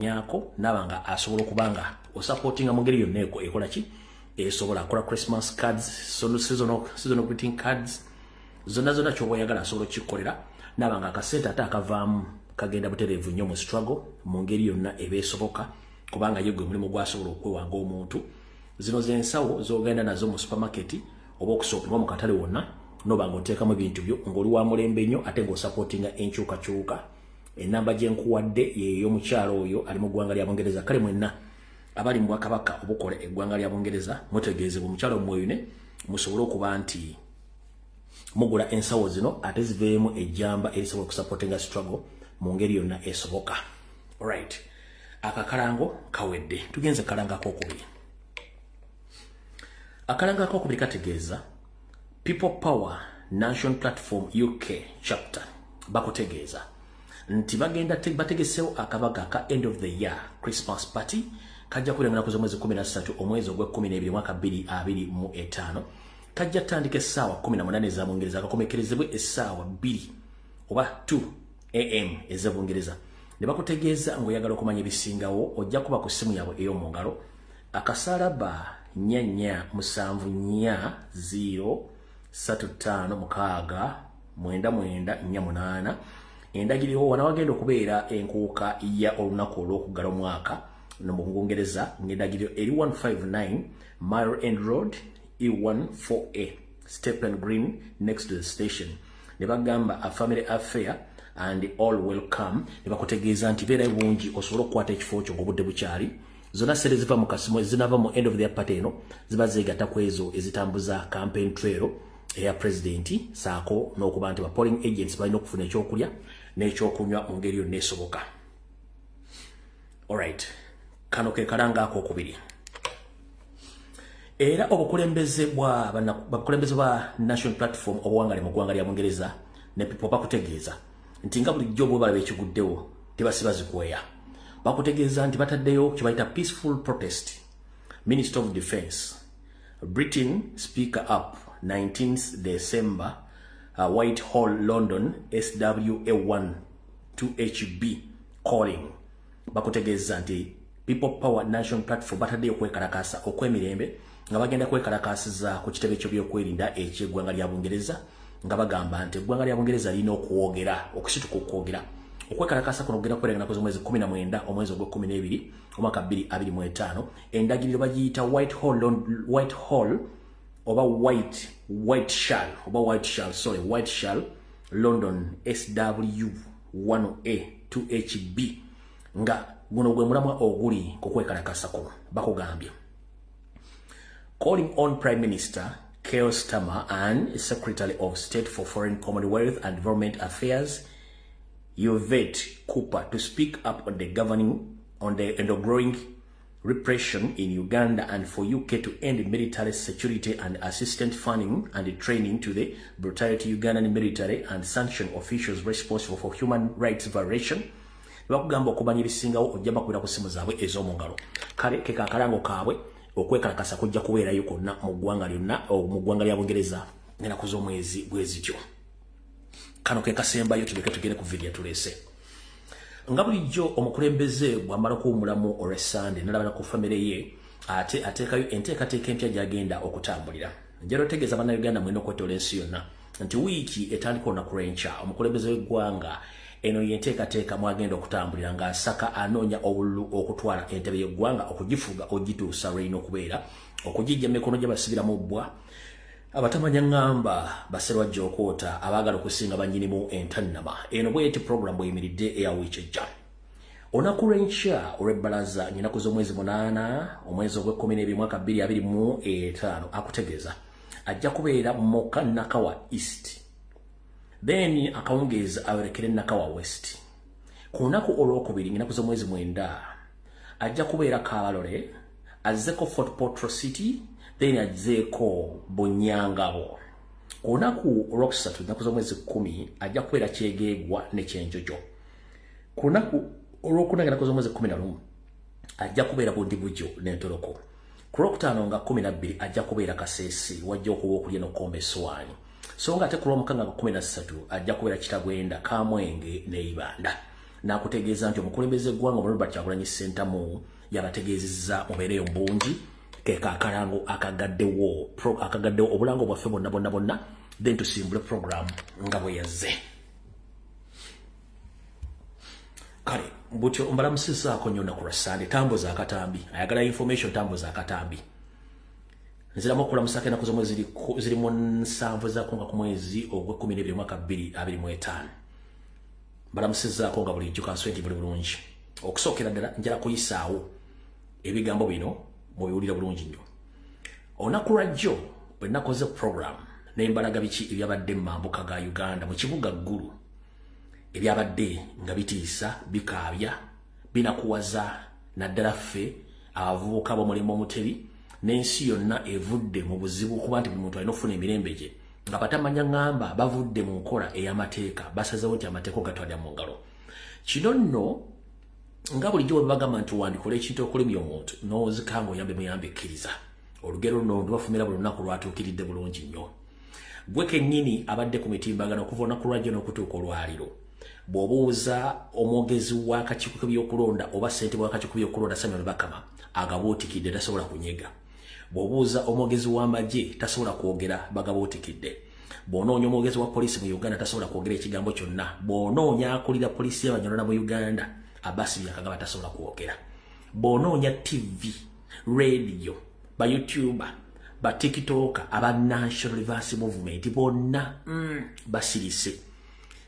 nyako nabanga asobola kubanga o supportinga mu ngeri yonna ekola ki esobola akola Christmas cards, seasonal greeting cards, zonna kyoboyagala asobola kikolera nabanga akasente ate akavaamu kagenda butereevu nnyo mu struggle mu ngeri yonna ebeesoboka kubanga ye gwe mulimu gwasobola okwewanga omuntu. Zino zensawo zogenda nazo mu supermarket oba okusooka mu katale wonna nobanga oteekamu ebintu byo ng'oli wa mulembe nnyo ate ng'osupportinga enkyukakyuka. Enamba gyenkuwadde y'omukyalo oyo ali mu ggwanga lya Bungereza. Kale mwenna abali mu Bwakabaka obukola eggwanga lya Bungereza mutegeezebwa omukyalo mweyune musobole okuba nti mugula ensawo zino ate ziveemu ejjamba erisobola okusupportinga struggle mu ngeri yonna esoboka. Alright, akakalango kawedde, tugenze kalanga akokubiri. Akalanga akokubiri kategeeza People Power National Platform UK chapter bakutegeeza nti bagenda bategesewo akabaga ka end of the year Christmas party kajja kulengana ku mwezi 13 omwezi ogwe 12 mwaka 2025 kajja tandika essaawa 18 za Bungereza akakomekerezebwe essaawa 2 oba 2 am eza Bungereza. Ne bakutegeeza ngoyagala okumanya ebisingawo ojja kuba ku simu yawe ey'omu ngalo akasalaba 447506998 endagiriho wanawagenda okubeera enkuuka ya olunaku olw'okuggala omwaka no mu Bungereza ng'endagiriro eri 159 Mile End Road E14A Stephen Green next to the station. Ne bagamba a family affair and all welcome. Ne bakutegeeza nti beera bungi osobola okukwata ekifo kyo ng'obudde bukyali. Zona sere ziva mu kasimo zinava mu end of the year party eno ziba zeegatta ku ezo ezitambuza campaign trail eya president saako n'okuba nti ba polling agents balina okufuna ekyokulya n'ekyokunywa mu ngeri yonna esoboka. Alright, kano ke kalanga akokubiri. Era obukulembeze bwa National Platform obuwangale mu ggwanga lya Bungereza ne People bakutegeeza nti nga bulijjo bwe balaba ekiguddewo tebasiba zikweya. Bakutegeeza nti bataddeyo kye bayita peaceful protest. Minister of Defense Britain speaker up 19th December Whitehall London SWA1 2HB calling. Bakutegeeza nti People Power National Platform bataddeyo kwekalakasa okwemirembe nga bagenda kwekalakasiza ku kitebe ky'ebyokwerinda eky'eggwanga lya Bungereza nga bagamba nti eggwanga lya Bungereza lirina okwogera okusituka okwogera. Okwekalakasa kuno kugenda kwerengana ku mwezi 19 omwezi ogwe 12 omwaka 2025 endagiriro bagiyita Whitehall oba Whiteshall London SW1A 2HB nga guno gwe mulamwa oguli ku kwekalakasa kuno bakugambye. Calling on Prime Minister Keir Starmer and Secretary of State for Foreign Commonwealth and Development Affairs Yvette Cooper to speak up on the growing repression in Uganda and for UK to end military security and assistance funding and training to the brutality Ugandan military and sanction officials responsible for human rights violation. Bakugamba okubanya ebisingawo ojja bakwira ku simu zaabwe ez'omu ngalo. Kale ke kakalango kaabwe okwekalakasa kujja kubeerayo konna mu ggwanga lyonna mu ggwanga lya Bungereza ng'ennaku z'omwezi bwe zityo. Kano ke kasembayo tuleke tugende ku video tuleese. Nga bulijjo omukulembeze bw'amala okuwumulamu olw'Essande n'alabana ku famire ye ate ateekayo enteekateeka empya gy'agenda okutambulira. Njala otegeeza bannayuganda mwena okwetola ensi yonna nti wiiki etandika olunaku lw'enkya omukulembeze w'eggwanga eno yenteekateeka mwagenda okutambulira ng'asaka anoonya obululu okutwala entebe y'eggwanga okugifuga ogituusa lw'erina okubeera okugijja mu mikono gy'abasibira mu bbwa abatamanya ngamba baserwa jokoota abaagala okusinga bannyinimu entannama. Eno bweyete program bweyimiridde eya wiiki ejja. Olunaku lw'enkya olw'ebbalaza nnyinaku z'omwezi 8 omwezi ogwe 12 mwaka 2025 akutegeeza ajja kubeera mu Nakawa East, then akawungeeza awerekere Nakawa West. Ku lunaku olwokubiri nnyinaku z'omwezi 9 ajja kubeera Kabalole, azzeko Fort Portal City, then ajzeeko Bunyangabo. Ku lunaku olwokusatu nnaku z'omwezi 10 ajja kubeera Kyegeegwa ne Kyenjojo. Ku lunaku olwokuna nnaku z'omwezi 11 ajja kubeera Bundibujjo n'Entoloko. Ku lwokutaano nga 12 ajja kubeera Kaseesi wajja okuba okulya n'okukomba essowaani. So nga ate ku lwomukaaga nga 13 ajja kubeera Kitagwenda, Kamwenge ne Ibanda. nakutegeeza nti omukulembeze gwanga Robert Kyagulanyi Ssentamu yabategeezezza mubeereyo mbungi keka akalango akagaddewo obulango bwaffe bonna then tusimbule program nga bwe yazze kale butyo mbalamusizaako nnyo naku lwa Sande tambuza akatambi ayagala information tambuza akatambi nziramu okulamusako ennaku zomwe ziri mu 7 zakunga ku mwezi ogw'Okwakubiri mwaka 2025 mbalamusizaako nga bulijjo kanswenti buli bulungi okusookera ddala njala kuyisaawo ebigambo bino mubiwulira bulungi nnyo olunaku lwajjo bwe nakoze program nembalaga biki ebyabadde mu mambuka ga Uganda mu kibuga ggulu ebyabadde nga bitiisa bikaabya binakuwaza naddala ffe abavubuka b'omulimu omutebi n'ensi yonna evudde mu buzibu kuba nti buli muntu alina okufuna emirembe gye nga batamanya ngamba bavudde mu nkola ey'amateeka basazewo nti amateeka ogatwalira mu ngalo kino nno nga bulijjo bwe bagamba nti wandikola ekintu okulimya omuntu n'ozikanga oyambe muyambe ekkiriza olugero luno ndibafumira buli lunaku lwatuukiridde bulungi nnyo gwe kennyini abadde ku mitimbagano okuva olunaku lwajjo n'okutuuka olwaliro bw'obuuza omwogezi w'akakiiko k'ebyokulonda oba ssentebe w'akakiiko k'ebyokulonda Samuel Bakama agabuutikidde tasobola kunyega bw'obuuza omwogezi w'amagye tasobola kwogera bagabuutikidde bw'onoonya omwogezi wa poliisi mu Uganda tasobola kwogera ekigambo kyonna bw'onoonya akulira poliisi y'Abanyarwanda mu Uganda Abasi Byakagaba tasobola kwogera bw'onoonya TV radio ba YouTube ba TikTok aba National Reverse Movement bonna basirise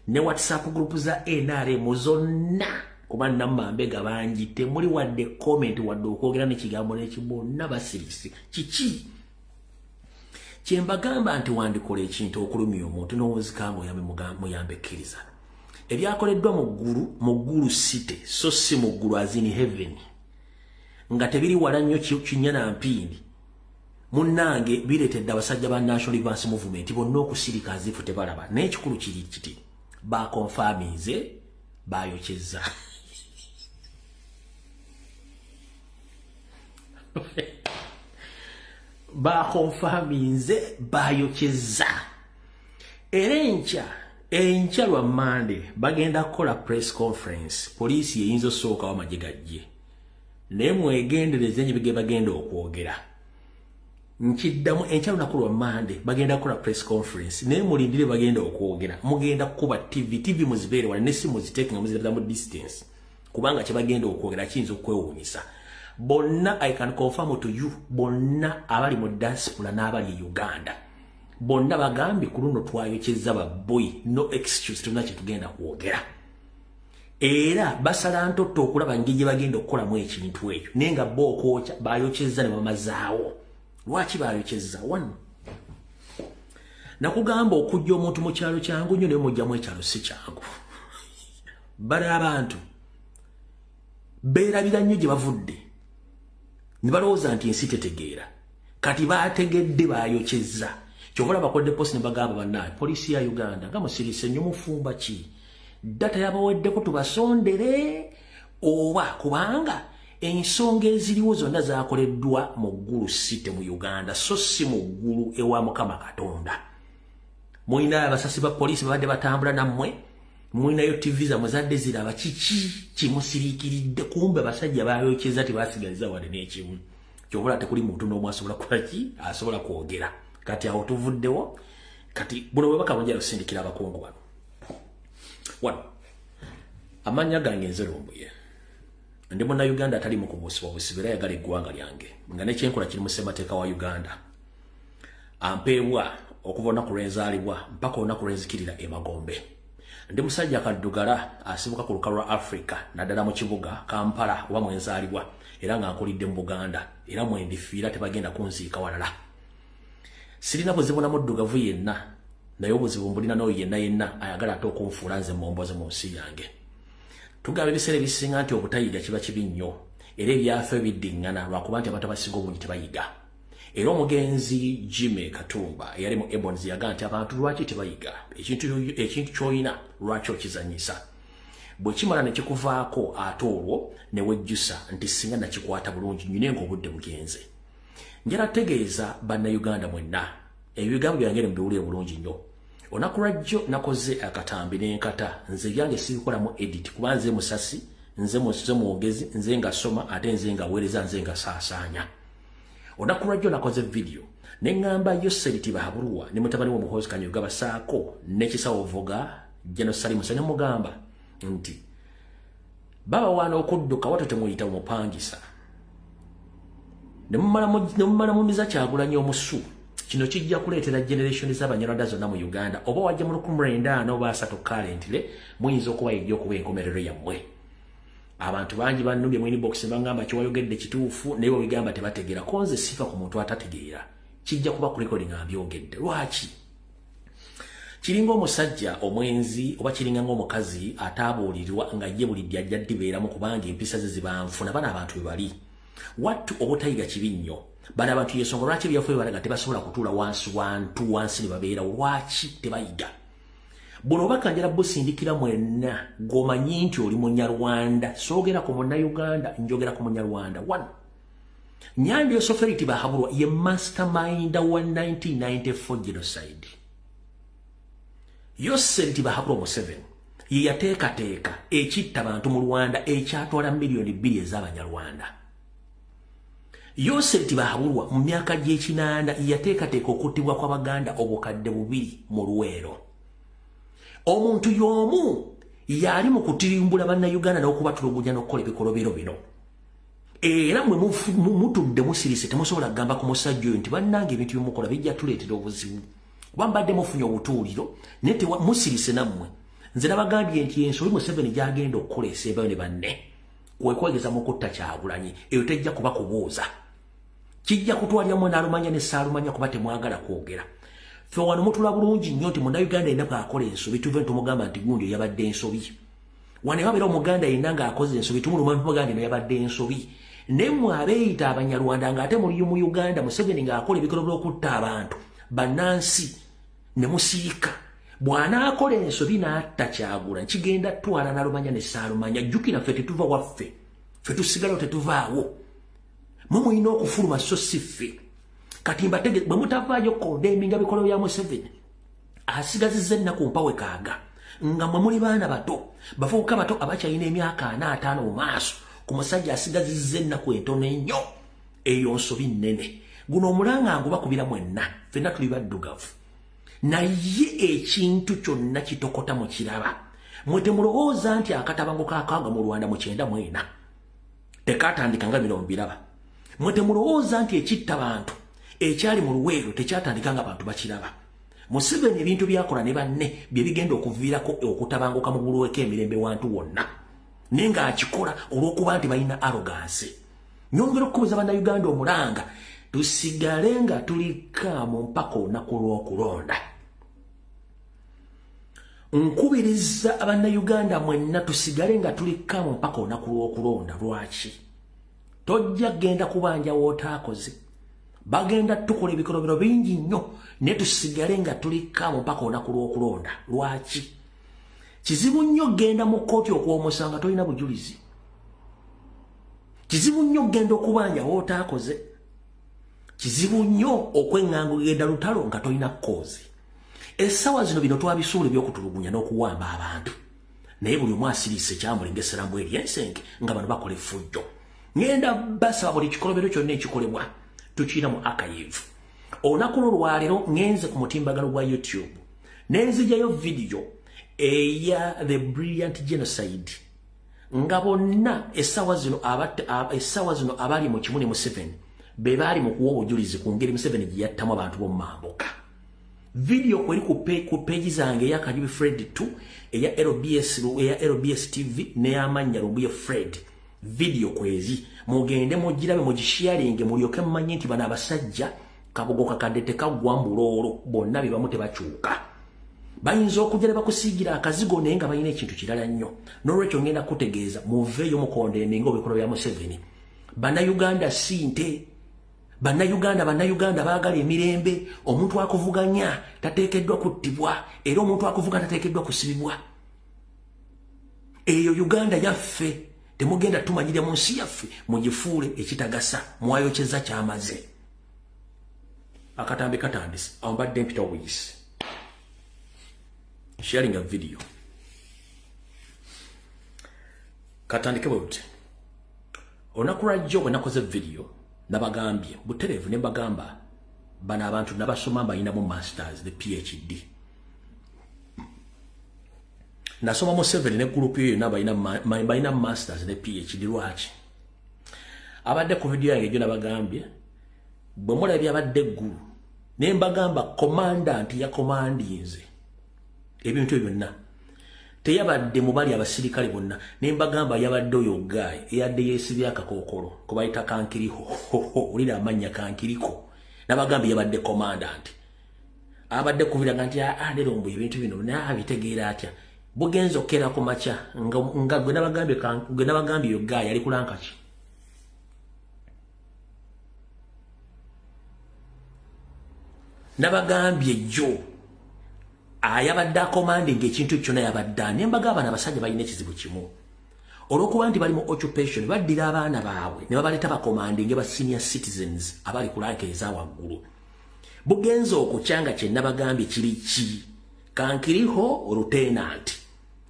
ne WhatsApp group za NRM zonna kuba namambega bangi temuli wadde comment wadde okwogera n'ekigambo n'ekibonna basirise kiki kyembagamba nti wandikola ekintu okulumya omuntu n'owozikanga oyambe muyambe ekkiriza ebyakoleddwa mu ggulu city so si mu ggulu as in heaven nga tebiri wala nnyo kinyana mpindi munnange bireetedde abasajja ba National Reverse Movement bonna okusirika azifu tebalaba naye ekikulu kiri kiti bakonfaminze bayokyezza bakonfaminze bayokyezza era enkya lwa Monday bagenda kukola press conference poliisi yeyinza osookawo amagye gajje naye mwegendereze nyo bige bagenda okwogera nkiddamu enkya lunaku lwa Monday bagenda kukola press conference naye mulindire bagenda okwogera mugenda kukuba TV muzibeere wala ne simu ziteeke nga muzirabira mu distance kubanga kye bagenda okwogera kiyinza okwewuunyisa bonna I can confirm to you bonna abali mu diaspora n'abali e Uganda bonna bagambye ku luno twayokyezza baboy no excuse tuna kye tugenda kwogera era basala ntoto okulaba ngije bagenda okukolamu ekintu ekyo naye nga bo okwokya bayokyezza ne bamazaawo lwaki bayokyezza wano nakugamba okujja omuntu mu kyalo kyangu nnyo naye mujjamu ekyalo si kyangu bali abantu beerabira nnyo gye bavudde ne balowooza nti ensi tetegeera kati baategedde bayokyezza kyova bakodde post ne bagamba bannaye poliisi ya Uganda nga musirise nnyo mufumba ki data yabaweddeko tubasondere oba kubanga ensonga eziriwo zonna zakoleddwa mu ggulu city mu Uganda so si mu ggulu ewa Mukama Katonda mulina abasasi ba poliisi babadde batambula nammwe mulinayo TV za muzadde ziraba kiki kimusiriikiridde kumbe abasajja bayokyeza tebasigaliza wadde n'ekimu kyobula tekuli muntu n'omu asobola kukolaki asobola kwogera kati awo tuvuddewo kati buno bwe bakamujja lusindikira abakungu wano amanya gange nzerumbuye ndi muna Uganda atali mu kubusibwa busibira yagala eggwanga lyange nga nekyenkola kiri mu ssemateeka wa Uganda ampeebwa okuva olunaku lwenzaalibwa mpaka olunaku lwenzikirira emagombe ndi musajja akaddugala asibuka ku lukalu lwa Africa naddala mu kibuga Kampala oba mwenzaalibwa era nga nkulidde mu Buganda era mwendifiira tebagenda kunziika walala sirina buzibu na muddugavu yenna naye obuzibu mbulina n'oyo yenna ayagala ate okunfuula nze momboze mu nsi yange tugaba ebiseera ebisinga nti obutayiga kiba kibi nnyo era ebyafe biddiŋŋana lwakuba nti abantu abasinga obungi tebayiga era omugenzi Jimmy Katumba eyali mu Ebonzi yagaa nti abantu lwaki tebayiga ekintu ky'olina lwaki okizanyisa bwe kimala ne kikuvaako ate olwo ne wejjusa nti singa nakikwata bulungi nnyo ng'obudde bugenze njala tegeeza bannayuganda mwenna ebigambo byange ne mubiwulire bulungi nnyo Onakurajjo nakoze akatambi n'enkata nze byange sibikola mu edit kuba nze musasi nze mwogezi nze nga soma ate nze nga weereza nze nga saasaanya. Onakurajjo nakoze video nengamba Yoseriti Bahabulwa ne mutabani w'omuhozi Kanyuga basaako n'ekisawo Voga Genocide musanya mugamba nti baba wana okudduka watu temuyita omupangisa ne mumala mumiza Kyagulanyi omusu. Kino kijja kuleetera generation z'Abanyarwanda zonna mu Uganda oba wajja mu 1990 oba 3 currently muyinza okuba ejja okuba enkomerero yammwe. Abantu bangi bannubye mu inbox bangamba kiwayogedde kituufu naye bigamba tebategeera konze sifa ku muntu atategeera kijja kuba ku recording abyogedde. Lwaki? Kiringa omusajja omwenzi oba kiringa ng'omukazi ataabuulirwa nga ye bulidde ajja ddibeeramu kubanga empisa ze zibanfuna bana abantu be bali wattu obutayiga kibi nnyo. Bana abantu yesonga lwaki byaffe balaga tebasobola kutuula wansi ne babeera lwaki tebayiga. Buno bakanjala busindikira mwenna gomanyi nti oli Munyarwanda soogera ku Munnayuganda njogera ku Munyarwanda. 1 Nyandi Yoseriti Bahabulwa ye mastermind wa 1994 genocide. Yoseriti Bahabulwa Museveni ye yateekateeka ekitta abantu mu Rwanda ekyatwala miliyoni 2 ez'Abanyarwanda. Yoseriti Bahabulwa mu myaka gy'ekinanda yateekateeka okuttibwa kw'Abaganda obukadde 2 mu Luweero. Omuntu y'omu yali mu kutirimbula Bannayuganda n'okubatulugunya n'okukola ebikolobero bino. Era mwe mutudde musirise temusobola kugamba ku musajja oyo nti bannange ebintu byemukola bijja tuleetera obuzibu. Wambadde mufunye obutuuliro naye musirise nammwe. Nze nabagambye nti ensobi Museveni gy'agenda okukola esembayo ne banne kwe kwegeza mu kutta Kyagulanyi eyo tejja kuba kubuuza. Kijja kutwaliramu n'alumanya ne Ssaalumanya kuba temwagala kwogera. Ffe wano mutula bulungi nnyo nti Munnayuganda yenna bw'akola ensobi tuve tumugamba nti gundi yabadde ensobi. Wano wabeera Omuganda yenna ng'akoze ensobi tumuluma tumuganda eno yabadde ensobi. Ne mmwe abeeyita Abanyarwanda ng'ate muli mu Uganda Museveni ng'akola ebikolobero okutta abantu bannansi ne musiika. Bw'anaakola ensobi n'atta Kyagulanyi kigenda twala n'alumanya ne Ssaalumanya. Jjukira ffe tetuva waffe ffe tusigalawo tetuvaawo. Mumulina okufuluma so si ffe. Kati mbatege bwe mutavaayo kondeminga bikolwa bya Museveni asigazizza ennaku mpawe kaaga nga mwe muli baana bato bavubuka bato abakyalina emyaka 4-5 mu maaso ku musajja asigazizza ennaku entono ennyo eyo nsobi nnene. Guno omulanga ngubakubira mwenna ffenna tuli baddugavu naye ekintu kyonna kitokota mu kiraba. Mwe temulowooza nti akatabango kakaaga mu Rwanda mu 94 tekatandika nga bino mbiraba. Mwe temulowooza nti ekitta bantu ekyali mu Luweero tekyatandika nga abantu bakiraba. Museveni ebintu byakola ne banne bye bigenda okuviirako okutabanguka mu bulweko emirembe wantu wonna naye ng'akikola olw'okuba nti balina arrogance. Nyongera okukubuza Bannayuganda omulanga tusigale nga tulikaamu mpaka olunaku lw'okulonda. Nkubiriza Abannayuganda mwenna tusigale nga tulikaamu mpaka olunaku lw'okulonda. Lwaki? Tojja genda kubanja w'otaakoze. Bagenda tukola ebikolobero bingi nnyo naye tusigale nga tulikaamu mpaka olunaku lw'okulonda. Lwaki? Kizibu nnyo genda mu kkooti okwomusanga tolina bujulizi. Kizibu nnyo genda okubanja w'otaakoze. Kizibu nnyo okweŋŋanga ogenda lutalo nga tolina kkoozi. Essaawa zino bino twabisuula eby'okutulugunya n'okuwamba abantu naye buli omu asiriise kyamulengesera mbw ery'ensenke nga bano bakola effujjo. Ngenda basaba buli kikolobero kyonna ekikolebwa tukiina mu archive. Olunaku lwaleero ngenze ku mutimbagano gwa YouTube nenzijjayo video eya The Brilliant Genocide nga bonna essaawa zino abali mu kimu ne Museveni be baali mu kuwa obujulizi ku ngeri Museveni gye yattamu abantu b'omu mambuka. Video kweri ku page zange eya Kajubi Fred 2 eya LBS TV n'ey'amannya Lumbuye Fred. Video kwezi mugende mugirabe mugisharinge mulyoke mumanye nti bana abasajja kabogo kakadde tekagwa mbuloolo bonna bibamu tebakyuka. Bayinza okujja bakusiigira akazigo naye nga balina ekintu kirala nnyo. N'olwekyo ngenda kutegeeza muveeyo mukondeminga ebikolwa bya Museveni. Bannayuganda si nte. Bannayuganda baagala emirembe. Omuntu akuvuganya tateekeddwa kuttibwa era omuntu akuvuga tateekeddwa kusibibwa. Eyo Uganda yaffe. Temugenda tumanyira mu nsi yaffe mugifuule ekitagasa mwayokyeza kyamaze. Akatambi katandise awo mbadde mpita obuyisi. sharing a video. Katandike bwete. Onakura jogo nakoze video nabagambye buterevu ne bagamba bana abantu nabasoma bayina mu masters the PhD. Nasoma mo 7 ne group yo nabayina masters the PhD lwachi. Abadde ku video yange jo nabagambye bwe mulabye abadde guru ne mbagamba commandant ya commandinze ebintu byonna teyabadde mubali abasirikale bonna ne mbagamba yabadde oyo guy eyadde yesibya akakokolo ko bayita kankiriho ulira amanya kankiriko nabagamba yabadde commandant abadde kuvira nti lero mbu ebintu bino na bitegeera atya bugenzo kera ku macha nga gwe nabagambye yo guy ali kulanka ki nabagambye jo ayabadde commanding ekintu kyonna yabadde ne mbagamba nabasajja balina ekizibu kimu olwokuba nti bali mu occupation baddira abaana baabwe ne babaleta ba commanding ba senior citizens abali ku rank eza waggulu bugenzo okukyanga kye nabagambye kiri ki kankiriho lieutenant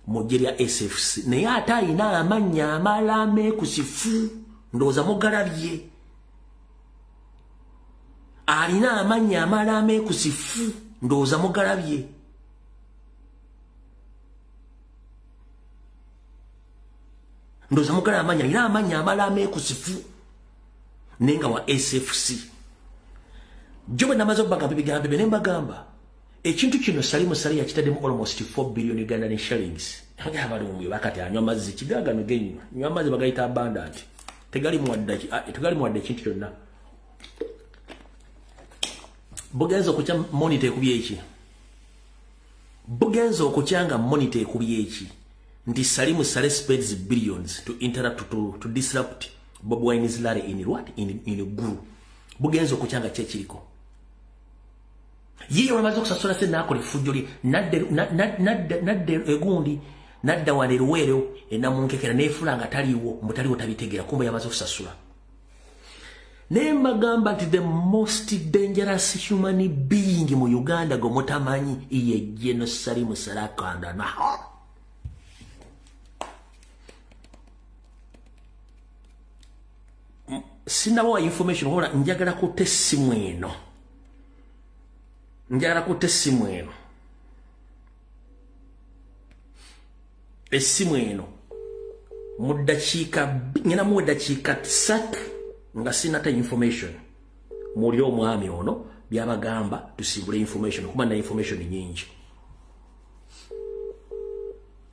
mu lya SFC naye ate ayina amanya amalame kusifu ndowooza mugalabye alina amanya amalame kusifu ndowooza mugalabye ndoza mugala amanya ina amanya amalame kusifu nenga wa SFC jobe namazo bagamba bigambe bene mbagamba ekintu kino Salimu Sale yakitademu almost 4 billion Ugandan shillings anga abalumwe bakati anywa mazzi kigaga no genywa nywa mazzi bagayita abundant tegali muwadde ekintu kyonna bugenzo okucha monitor ekubye eki bugenzo okuchanga monitor ekubye eki Ndi Salimu Sale spends billions to interrupt to disrupt Bob Wine's Larry in what? In a guru. Bugenzo kuchanga chechiriko. Yiyo wamazo kusasura se nako lifujuli nadde egundi nadda waneruwero enamunkekera nefulanga taliwo mutaliwo tabitegera kumbe yamazo kusasura. Nemba gamba nti the most dangerous human being mu Uganda gomutamanyi iye jeno Salimu Sale akanda naho. Sinawa information hola njagala kutte simu eno. Esimu eno mudakiika ngena mu dakiika sak nga sinata information muri omwami ono byabagamba tusibule information kuma na information nyingi.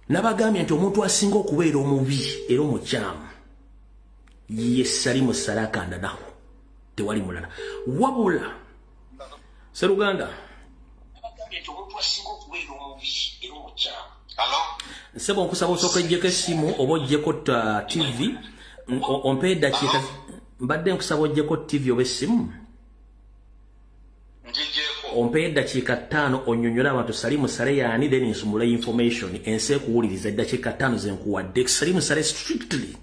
Nabagambye nti omuntu asinga okubeera omubi era omukyamu ye Salimu Sale akanda naho tewali mulala wabula Seruganda sebo nkusaba osooka ejjeko essimu oba ojjeko TV ompe dakiika mbadde nkusaba ojjeko TV oba essimu ompe dakiika 5 onyonyola abantu Salimu Sale yaani then nsumula information ensi ekuwuliriza dakiika 5 zenkuwadde Salimu Sale strictly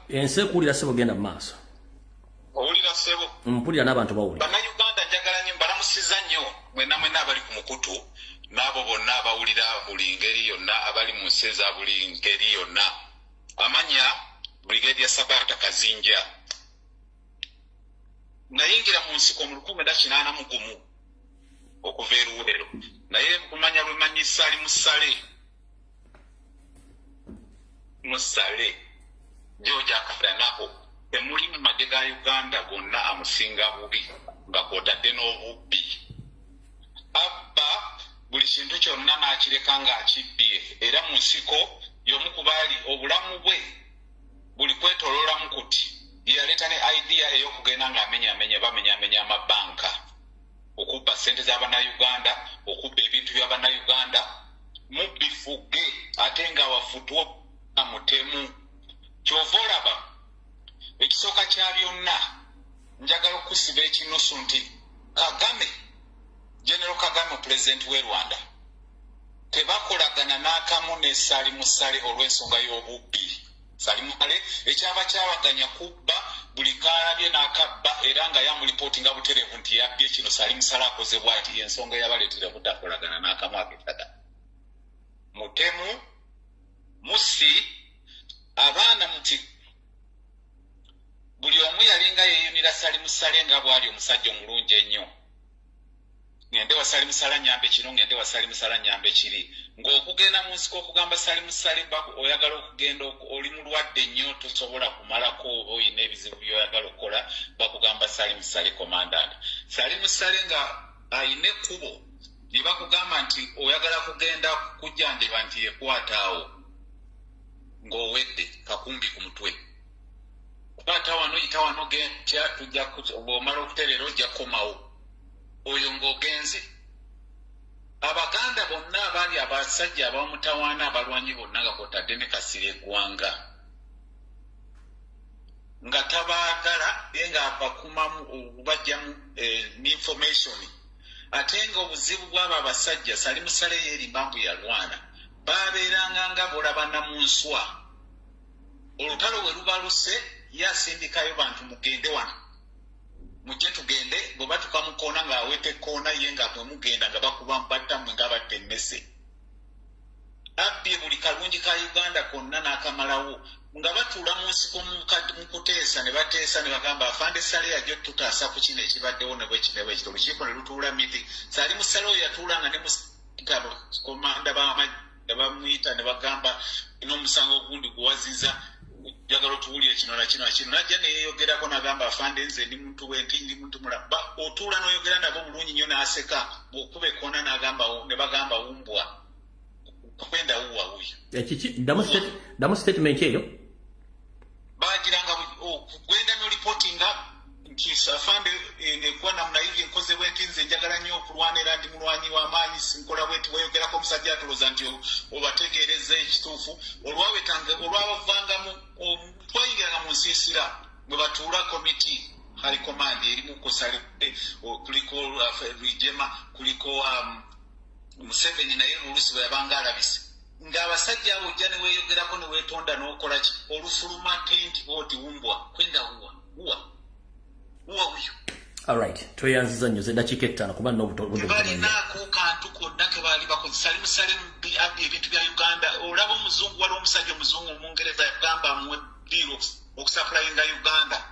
ense kulira sebo genda maaso owulira sebo mpulira n'abantu bawulira bannayuganda njagala nnyo mbalamusiza nnyo mwena abali ku mukutu n'abo bonna abawulira buli ngeri yonna abali mu nsi eza buli ngeri yonna amanya Brigadier Sabata Kazinja nayingira mu nsiko mu 1981 okuva eruwero naye kumanya lwemanyi Salimu Sale Musale George akafanaho temuli mu magega Uganda gonna amusinga bubi nga kwotadde n'obubbi abba buli kintu kyonna n'akireka nga akibbye era mu nsiko y'omu kubaali obulamu bwe buli kwetoloola mu kuti yaleeta ne idea ey'okugenda ng'amenya amabanka okubba ssente z'Abannayuganda okubba ebintu by'Abannayuganda mu bifuge ate nga wafutwa amutemu kyova olaba ekisooka kya byonna njagala okusiba ekinusu nti Kagame General Kagame President w'e Rwanda tebakolagana n'akamu ne Salimu Sale olw'ensonga y'obubbi Salimu Sale ekyaba kyawaganya kubba buli kalabye n'akabba era nga yamulipoti nga buterevu nti yabbye kino Salim Saleh akoze bw'ati ensonga yabaleetera butakolagana n'akamu ak'ettaka. Mutemu Musi abaana muti buli omu yalinga yeeyunira Salim Saleh nga bw'ali omusajja omulungi ennyo. Ngende wa Salim Saleh nyambe kino ngende wa Salim Saleh nyambe kiri. Ng'okugenda mu nsiko okugamba Salim Saleh oyagala okugenda oli mulwadde nnyo tosobola kumalako oyina ebizibu by'oyagala okukola bakugamba Salim Saleh commandant. Salim Saleh nga ayina ekkubo ne bakugamba nti oyagala kugenda kujjanjaba nti yekwataawo ng'owedde kakumbi ku mutwe. Kwata wano yita wano gentya tujja bw'omala okutereera ojja komawo. Oyo ng'ogenze. Abaganda bonna abaali abasajja abamutawaana abalwanyi bonna nga kwotadde ne Kasirye eggwanga nga tabaagala nga abakumamu bajjamu information ate nga obuzibu bw'abo abasajja Salim Saleh yeerimba mbu yalwana baabeeranga nga bolabana mu nswa. Olutalo we lubaluse yasindikayo bantu mugende wano mujje tugende bwe batuka mu koona ng'awete koona ye nga bwe mugenda nga bakuba mbattammwe nga batta emmese. Abbye buli kalungi ka Uganda konna n'akamalawo nga batuula mu nsiko mu kuteesa ne bateesa ne bagamba Afande Saleh yajja tutaasa ku kino ekibaddewo ne bwekino bwekito olukiiko ne lutuula miti. Salim Saleh oyo yatuulanga ne musitabo komanda bamuyita ne bagamba n'omusango ogundi guwaziza jagalo tuwulire kino na kino kino najja ne yeeyogerako n'agamba Afande nze ndi muntu w'enti ndi muntu mulaba otuula n'oyogera nabo bulungi nnyo n'aseka bw'okuba ekkoona n'agamba ne bagamba wumbwa kwenda wuwa wuyo. Damu statement eyo bagiranga gwenda n'olipotinga nti Afande ekuwa namuna hivyo nkoze bwenti nze njagala nnyo okulwana era ndi mulwanyi w'amaanyi sinkola bwenti weeyogerako omusajja atoloza nti obategeereza ekituufu olwabavangamu twayingiranga mu nsiisira bwe batuula komiti high command erimu Kusale kuliko Rwigema kuliko Museveni naye oluusi bwe yabanga alabise ng'abasajja abo ojja ne weeyogerako ne weetonda n'okola ki olufuluma tenti oti wumbwa kwenda wuwa uyo. Alright, tweyanziza nnyo z'eddakiika 5 kuba balinaako kantu konna ke baali bakoze. Salim Saleh abbye ebintu bya Uganda. Olaba omuzungu waliwo omusajja omuzungu omungereza yagamba amuwe ddiiro okusaplayinga Uganda.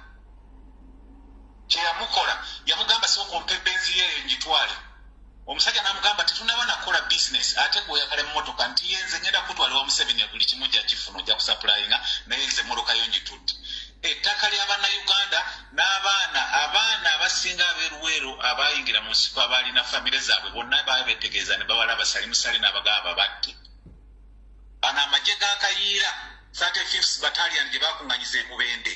Kyeyamukola yamugamba sooka ompe benzi yeeyo ngitwale. Omusajja n'amugamba tetunaba nakola business ate gw'oyagala emmotoka nti yenze ngenda kutwala wa Museveni buli kimu ojja kifuna ojja kusaplayinga naye nze emmotoka yo ngitutte. Ettaka ly'Abannayuganda abaana abasinga abeeruweero abayingira mu nsiko abaalina famire zaabwe bonna baabeetegeeza ne bawalaba Salim Saleh n'abagamba batte. Bano amagye ga Kayiira 35th Battalion gye baakuŋŋanyiza e Mubende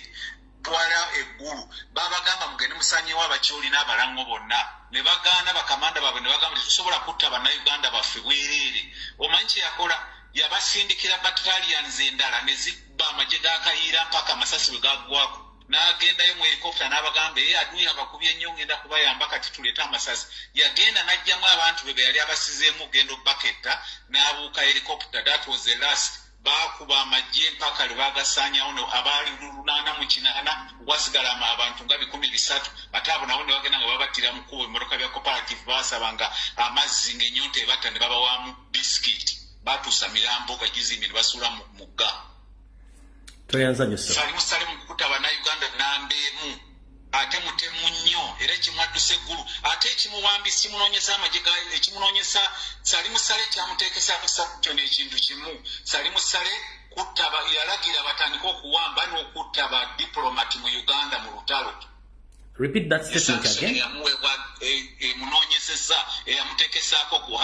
twala eggulu baabagamba mugende musanyeewo abakyoli n'abalango bonna ne bagaana bakamanda baabwe ne bagamba tetusobola kutta Bannayuganda baffe bwereere. Omanyi kye yakola yabasindikira battalions endala ne zibba amagye ga Kayiira mpaka amasasi bwe gaggwako n'agendayo mu helicopter n'abagamba aduyi abakubye ennyo ngenda kubayamba kati tuleete amasasi. Yagenda n'ajjamu abantu be yali abasizeemu genda obbaketta n'abuuka helicopter. That was the last. Baakuba amagye mpaka lwe bagasaanyawo abaali 88 wasigala abantu nga 13 ate abo nabo ne bagenda nga babattira mu kkubo emmotoka bya cooperative baasabanga amazzi ng'ennyonta ebatta ne babawaamu bisikiti batuusa mirambo gagizimbi ne basuula mu mugga. Toyanza nnyo sir. Salim Saleh mu kukuta Bannayuganda nambeemu ate mutemu nnyo era ekimwadduse eggulu ate ekimuwambisa kimunoonyesa amagye ekimunoonyesa Salim Saleh kyamuteekesa kyo n'ekintu kimu. Salim Saleh yalagira batandika okuwamba n'okutta ba diplomat mu Uganda mu lutalo. Repeat that statement again. Emunoonyeseza eyamuteekesaako ku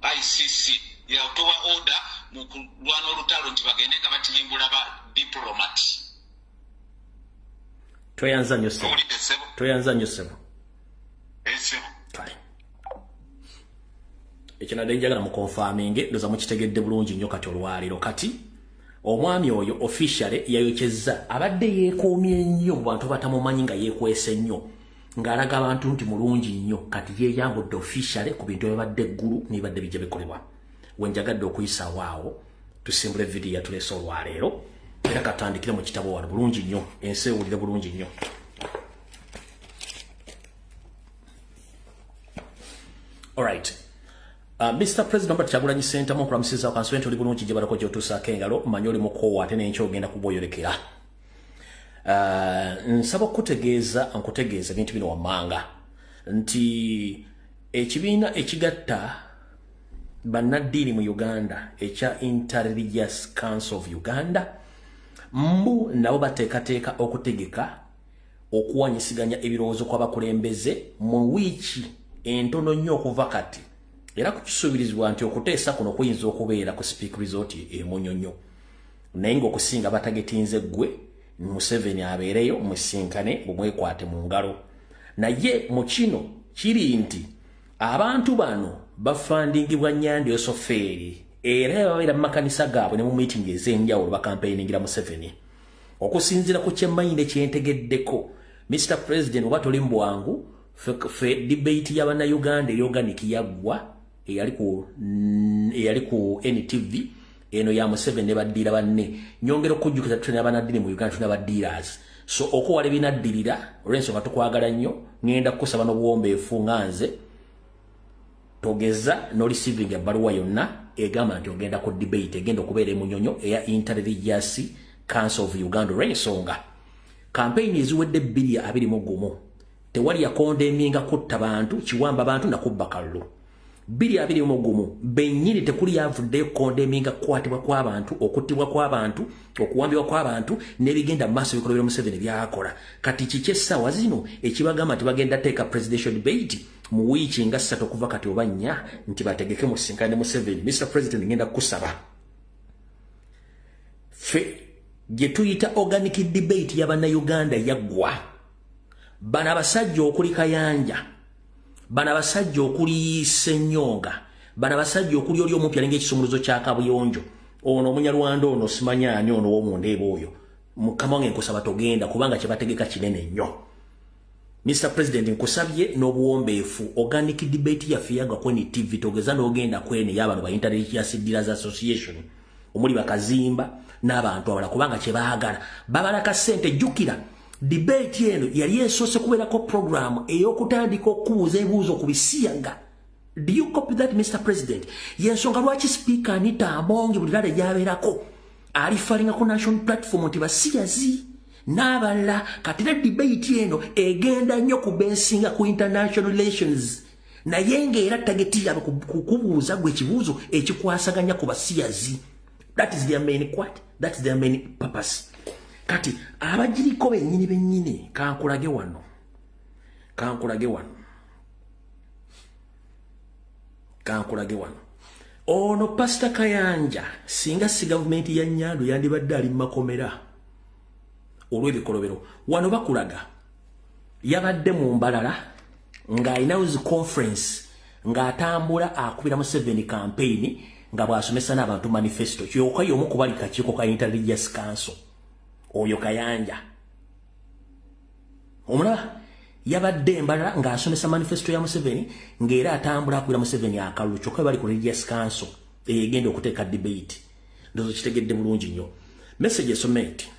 ICC yatowa order mu kulwana olutalo nti bagende nga batiyimbula ba diplomat. Toyanza nnyo sebo. Toyanza nnyo sebo. Kale. Ekinadde njagala mu confirming ndoza mukitegedde bulungi nnyo kati olwaliro kati omwami oyo officially yayokyezza abadde yeekoomye nnyo mu bantu batamumanyi nga yeekwese nnyo ng'alaga abantu nti mulungi nnyo kati yeeyambudde officially ku bintu ebibadde eggulu n'ebibadde bijja bikolebwa. Wenjagadde okuyisaawo awo tusimbule video yatuleese olwaleero era katandikire mu kitabo wano bulungi nnyo ensi ewulire bulungi nnyo. Alright. Mr. President Robert Kyagulanyi Ssentamu okulamusiza okanswenti oli bulungi gye balako gy'otuusaako engalo mmanyi oli mukoowa ate n'enkya ogenda kuboyolekera. Nsaba nkutegeeza ebintu bino wammanga nti ekibiina ekigatta bannaddiini mu Uganda ekya Inter-Religious Council of Uganda mbu nabo bateekateeka okutegeka okuwanyisiganya ebirowoozo kw'abakulembeze mu wiiki entono nnyo okuva kati era kukisuubirizibwa nti okuteesa kuno kuyinza okubeera ku Speak Resort emunyonyo naye ng'okusinga batagetinze ggwe Museveni abeereyo musinkane bumwekwate mu ngalo naye mu kino kiri nti abantu bano bafandingibwa Nyandi Osofeeri era babeera mu makanisa gaabwe ne mu meeting ez'enjawulo bakampeyingira Museveni okusinziira ku kyemmayinde kyentegeddeko Mr. President oba toli mbwangu fe debate y'Abannayuganda eyoganik yaggwa eyali ku NTV eno ya Museveni ne baddiira banne nyongera okujjukiza tutene abannaddiini mu Uganda tuna baddiirers so okuwala ebinaddirira olw'ensonga tukwagala nnyo ngenda kukusaba n'obuwombeefu nga nze togeza no receiving ebbaluwa yonna egamba nti ogenda ku debate egenda okubeera emunyonyo eya Inter-Religious Council of Uganda olw'ensonga kampeyini eziwedde 221 tewali yakondeminga kutta bantu kiwamba abantu nakubba kalulu 221 bennyini tekuli yavuddeyo kondeminga kukwatibwa kw'abantu okuttibwa kw'abantu okuwambibwa kw'abantu n'ebigenda mu maaso bikolobera Museveni byakola kati kiki essaawa zino ekibagamba nti bagenda teeka presidential debate mu wiiki nga 3 okuva kati oba 4 nti bategeke musinkane ne Museveni. Mr. President ngenda kusaba fe gye tuyita organic debate y'Abannayuganda yaggwa bana abasajja okuli Kayanja bana abasajja okuli Ssenyonga bana abasajja okuli oli omupya ng'ekisumuluzo kya Kabuyonjo ono Omunyarwanda ono simanyaani ono w'omundeeba oyo mukama wange nkusaba togenda kubanga kye bategeka kinene nnyo. Mr. President nkusabye n'obuwombeefu organic debate yaffe yagwa kweni TV togeza n'ogenda kwene y'abantu ba Inter-Religious Dealers Association omuli bakazimba n'abantu abalala kubanga kye baagala babalaka ssente jjukira debate eno yali esoose kubeerako program ey'okutandika okubuuza ebibuuzo ku bisiyaga. Do you copy that, Mr. President? Yensonga lwaki Speaker Anita Amongi buli lala gyabeerako alifalinga ku national platform nti basiyazi n'abalala kati ne debate eno egenda nnyo kubensinga ku international relations naye ng'era tageti yabe kukubuuza gwe ekibuuzo ekikwasaganya ku basiyazi. That is their main quote. That is their main purpose. Kati abagiriko bennyini kankulage wano ono Pastor Kayanja singa si gavumenti ya Nyando yandibadde ali makomera olw'ebikolobero wano bakulaga yabadde mu Mbalala ng'alina zi conference ng'atambula akubira Museveni campaign nga bw'asomesa n'abantu manifesto kyoka y'omu ku bali kakiiko ka Inter-Religious Council oyo Kayanja omulaba yabadde Mbalala ng'asomesa manifesto ya Museveni ng'era atambula akubira Museveni akalulu kyokka bali ku Religious Council egenda okuteeka debate ndozo kitegedde bulungi nnyo. Message esometi.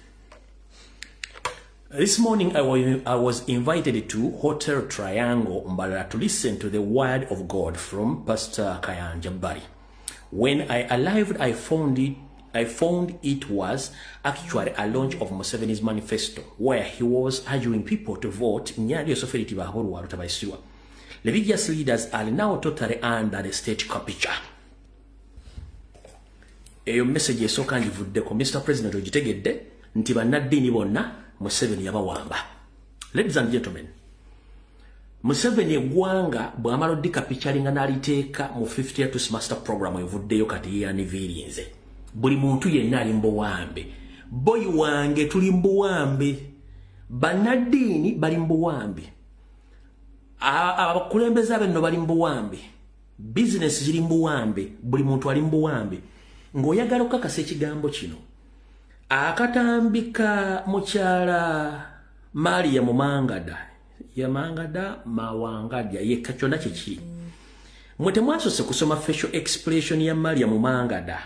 This morning I was invited to Hotel Triangle Mbalala to listen to the word of God from Pastor Kayanja Bari. When I arrived, I found it was actually a launch of Museveni's manifesto, where he was urging people to vote Nyandi Osofeeri Tibahorwa Rutabaisirwa. Religious leaders are now totally under the state capture. Eyo message esooka ngivuddeko Mr. President ogitegedde nti bannaddiini bonna Museveni yabawamba. Ladies and gentlemen, Museveni eggwanga bw'amala oddikapicyalinga n'aliteeka mu 50th Youth Master Program evuddeyo kati yeaniviirinze. Buli muntu yenna ali mbuwambe. Boyi wange tuli mbuwambe. Bannaddiini bali mbuwambe. Abakulembeze abenno bali mbuwambe. Business ziri mbuwambe. Buli muntu ali mbuwambe. Ng'oyagala okukakasa ekigambo kino. Akatambika mukyala Maria Mumangada. Yamangada Mawangadya yekka kyonna kiki. Mwe temwasose kusoma facial expression ya Maria Mumangada.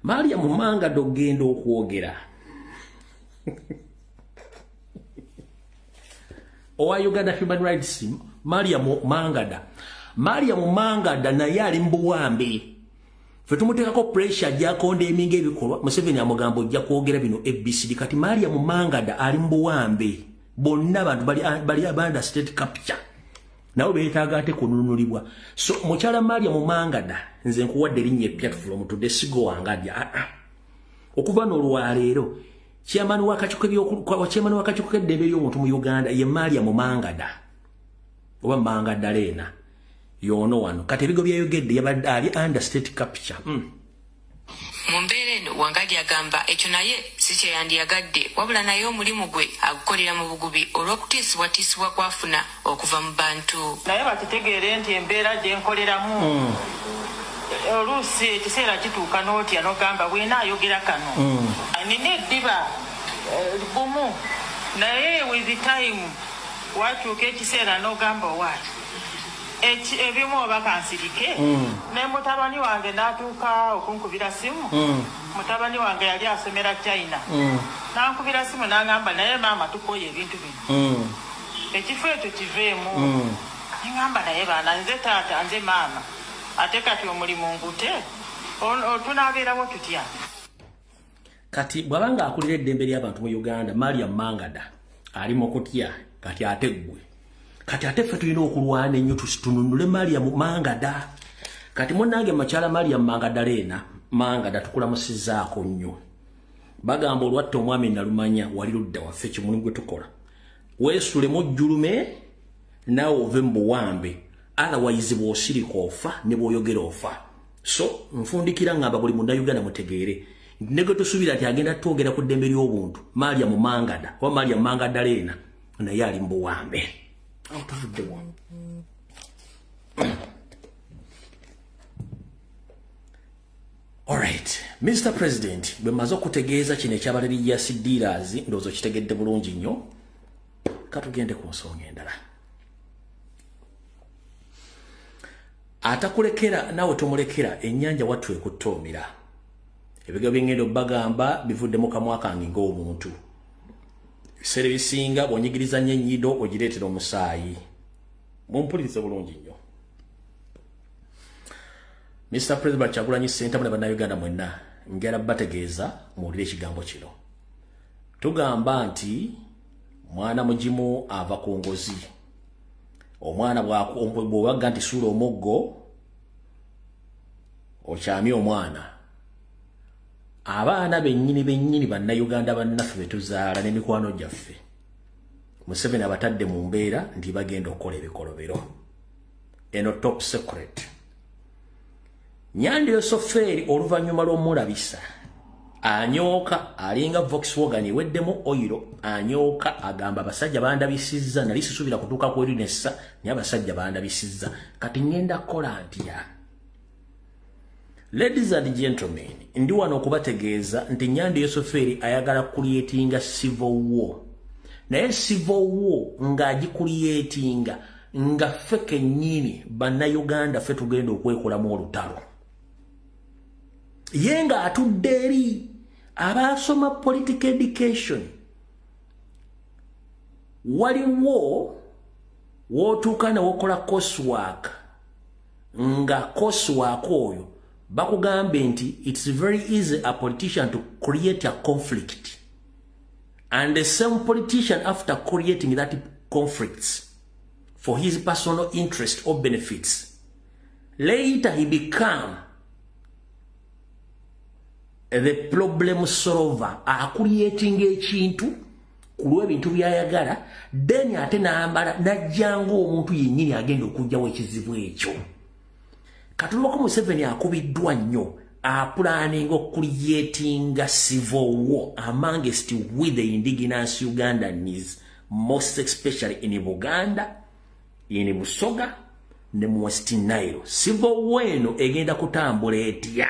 Maria Mumangada ogenda okwogera Owa Uganda Human Rights Mariam Mangada naye ali mbuwambe fe tumutekako pressure gyakonda eminga ebikolwa Museveni amugambo ojja kwogera bino ABCD kati Mariam Mangada ali mbuwambe bonna bantu bali abanda state capture nawe beetaaga ate kununulibwa so mukyala Mariam Mangada nze nkuwadde erinnya platform to desigo wangadya okuva n'olwaleero chairman wakachuko eddembe ly'omuntu mu Uganda ye Mariam Mangada oba Mangada Lena yono wano kati ebigo byayogedde yabadde ali under state capture Mumbere eno Wangadya agamba ekyo naye si kye yandiyagadde wabula naye omulimu gwe agukolera mu bugubi olw'okutiisibwatiisibwa kwafuna okuva mu bantu naye bakitegeere nti embeera gye nkoleramu oluusi ekiseera kituuka n'otya n'ogamba bwena ayogera kano nina eddiba bumu naye with the time wakyuka ekiseera n'ogamba owaaki ebimu oba kansirike ne mutabani wange n'atuuka okunkubira simu mutabani wange yali asomera China n'ankubira simu n'agamba naye maama tukoye ebintu bino ekifo ekyo kiveemu ngamba naye baana nze taata nze maama ate kati omulimu ngute tunaabeerawo tutya kati bwabanga akulira eddembe ly'abantu mu Uganda Mariam Mangada ali mu kutya kati ate ggwe kati ate ffe tulina okulwana ennyo tununule Mariam Mangada kati munnange makyala Mariam Mangada Lena Mangada tukulamusizzaako nnyo bagamba olwatta omwami nalumanya wali ludda waffe kimulimu gwe tukola weesulemu jjulume naawe ove mu buwambe otherwise bw'osirika ofa ne bw'oyogera ofa so nfundikira ngamba buli munnayuganda mutegeere ne gwe tusuubira nti agenda twogera ku ddembe ly'obuntu Mariam Mangada oba Mariam Mangada Lena naye ali mu buwambe Alright, Mr. President, bwe maze okutegeeza kino ekyabaliri ya Sidiras ndowooza kitegedde bulungi nnyo katugende ku nsonga endala atakulekera nawe tomulekera ennyanja wattu ekuttoomera ebigambo byengendo bagamba bivudde mu kamwa kange ng'omuntu ebiseera ebisinga bw'onyigiriza nnyo ennyindo ogireetera omusaayi mumpulirize bulungi nnyo Mr. President Kyagulanyi Ssentamu ne bannayuganda mwenna njala bategeeza muwulire ekigambo kino tugamba nti mwana mugimu ava ku ngozi omwana bw'owaga nti suula omuggo okyamya omwana abaana bennyini bannayuganda bannaffe betuzaala n'emikwano gyaffe Museveni abatadde mu mbeera nti bagenda okukola ebikolobero eno top secret Nyandi Yosoferi oluvannyuma lw'omulabisa anyooka alinga Volkswagen eweddemu oyiro anyooka agamba abasajja bandabisizza nali sisuubira kutuuka ku erinessa naye abasajja bandabisizza kati ngenda kukola ntya Ladies and gentlemen, ndi wano okubategeeza nti Nyandi Yosoferi ayagala creatinga civil war naye civil war ng'agicreatinga nga ffe kennyini bannayuganda ffe tugenda okwekolamu olutalo ye nga atudde eri abasoma political education waliwo wootuuka ne wokola coursework nga coursework oyo bakugambe nti it's very easy a politician to create a conflict and the same politician after creating that conflicts for his personal interest or benefits later he become the problem solver creating ekintu kulwa ebintu byayagala then ate n'ambala najjanga omuntu yennyini agenda okujjawo ekizibu ekyo katulwako Museveni akubiddwa nnyo apulaninga okucreatinga civil war amongst with the indigenous Ugandans most especially in Buganda in Busoga ne mu West Nile civil war eno egenda kutambula etya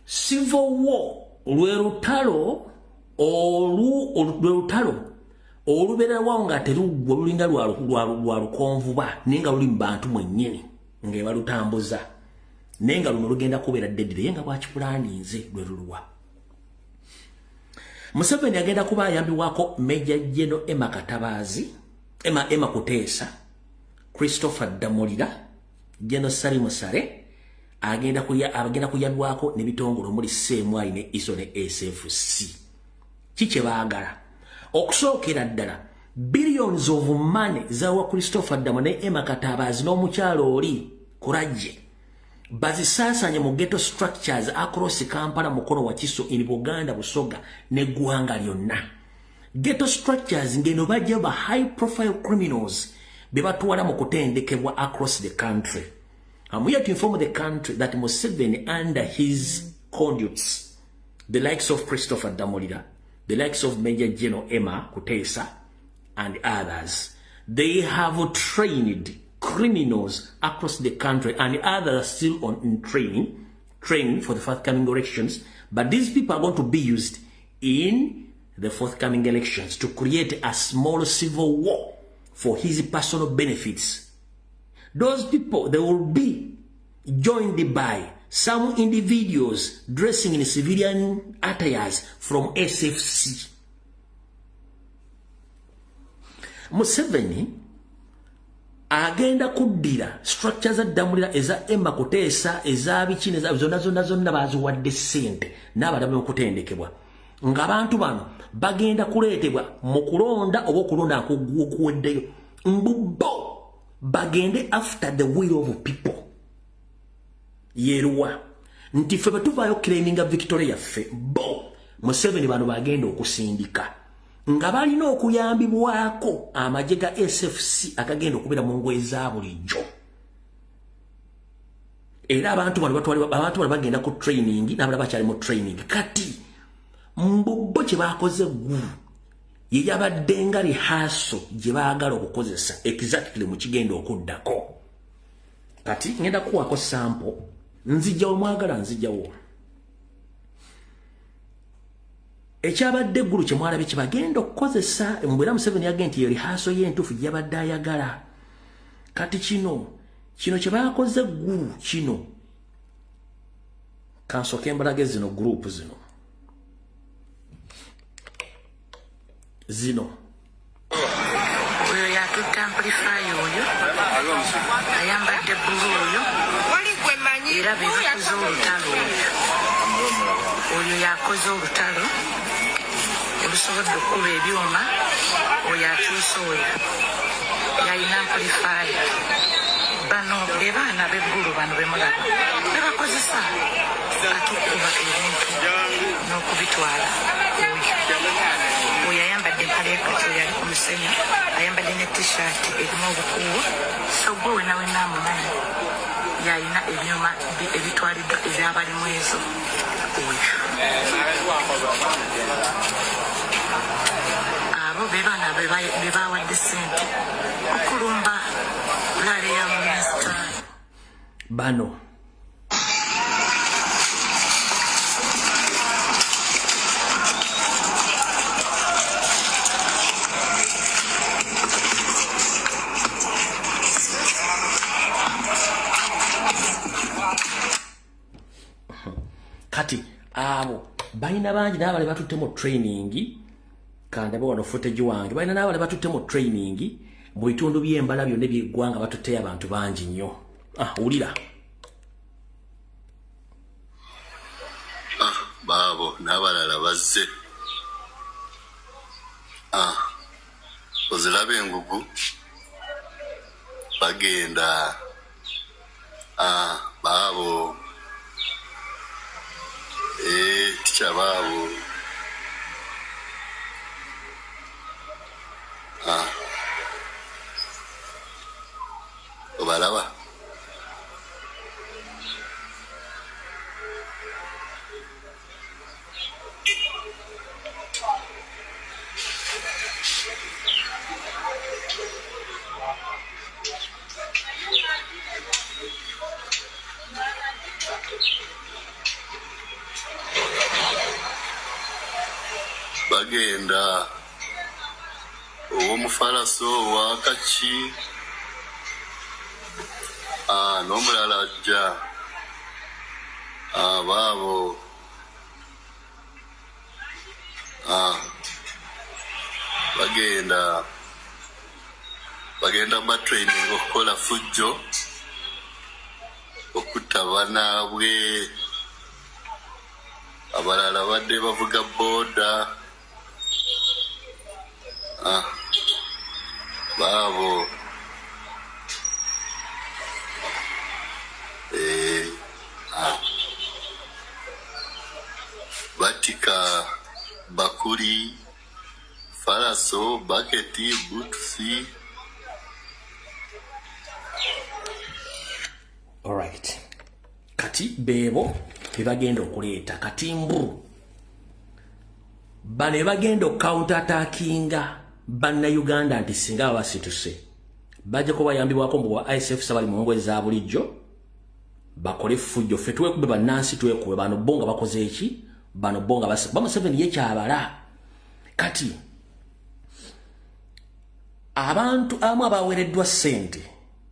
civil war lwerutalo olubera wanga teruggwa lulinga lwa lukonvuba nenga luli mu bantu mwennyini ng'ebalutambuza nenga luno lugenda kubeera ddedire yenga bwakipulaninze lwe lulwa Museveni agenda kuba ayambibwako Major General Emma Katabazi, Emma Kuteesa, Christopher Damulira, General Sari Musare, agenda kuyambibwako n'ebitongole omuli Ssemwai ne ISO ne SFC. Kiki baagala? Okusookera ddala billions of money zawa Christopher Damulira ne Emma Katabazi n'omukyalo oli Kurajje bazisaasanye mu ghetto structures across Kampala, Mukono, Wakiso, in Buganda, Busoga ne ggwanga lyonna. Ghetto structures ngeno bajja ba high profile criminals bebatwala mu kutendekebwa across the country. I'm here to inform the country that Museveni under his conduits, the likes of Christopher Damulira, the likes of Major General Emma Kuteesa and others, they have trained criminals across the country, and others are still in training for the forthcoming elections. But these people are going to be used in the forthcoming elections to create a small civil war for his personal benefits. Those people, they will be joined by some individuals dressing in civilian attires from SFC. Museveni agenda kuddira structures za Damulira eza Emma Kuteesa eza bikine zonna baziwadde ssente n'abalabe okutendekebwa ng'abantu bano bagenda kuleetebwa mu kulonda oba okulonda okuweddeyo mbubbo bagende after the will of people. Yeruwa nti ffe bwe tuvaayo claiminga victory yaffe bo Museveni bano bagenda okusindika nga balina okuyambibwako amagye ga SFC akagenda okubeera mu ngoye za bulijjo. Era abantu bano bagenda ku training n'abalala bakyali mu training. Kati mbubbo kye baakoze ggulu ye yabadde nga rehearsal gye baagala okukozesa exactly mu kigenda okuddako. Kati ngenda kuwaako sample nzijjawo mwagala nzijjawo. Ekyabadde ggulu kye mwalabe kye bagenda okukozesa mbwera Museveni yagenda nti rehearsal y'entuufu gye yabadde ayagala. Kati kino kye baakoze ggulu kino kansooke mbalage zino group zino oyo yatutte amplify oyo ayambadde bbulu oyo era be bakoze olutalo oyo yakoze olutalo olusobodde okukuba ebyuma oyo atuuse oyo yalina amplify. Bano be baana b'eggulu bano bemulaba be bakozesa atukuba ebintu n'okubitwala oyo ayambadde empale ekati oyo ali ku musenyu ayambadde ne t-shirt erimu obukuubo so gwe wenawena amumanyi yalina ebyuma ebitwaliddwa ebyabalimu ezo oyo abo be baana be bawadde ssente okulumba lale ya minisita bano. Kati abo balina bangi n'abale batuttemu training kandabe wano footage wange balina n'abale batuttemu training mu bitundu by'embala byonna by'eggwanga batutteyo abantu bangi nnyo. Wulira baabo n'abalala bazze oziraba engugu bagenda baabo ticha baabo obalaba bagenda ow'omufalaso owakaki n'omulala ajja baabo bagenda matraining okukola fujjo okutabana bwe abalala badde bavuga boda babo batika bakuli faraso baketi butusi. Alright. Kati bebo bebagenda okuleeta kati mbu bane bagenda counter attackinga banna Uganda nti singa abasituse bajja ko bayambibwako mu ISF sabali mu ngwe za bulijjo bakole fujjo fetwe kube banansi twekube bano bonga bakoze eki bano bonga basa bama 7 yekyabala kati abantu amu abawereddwa sente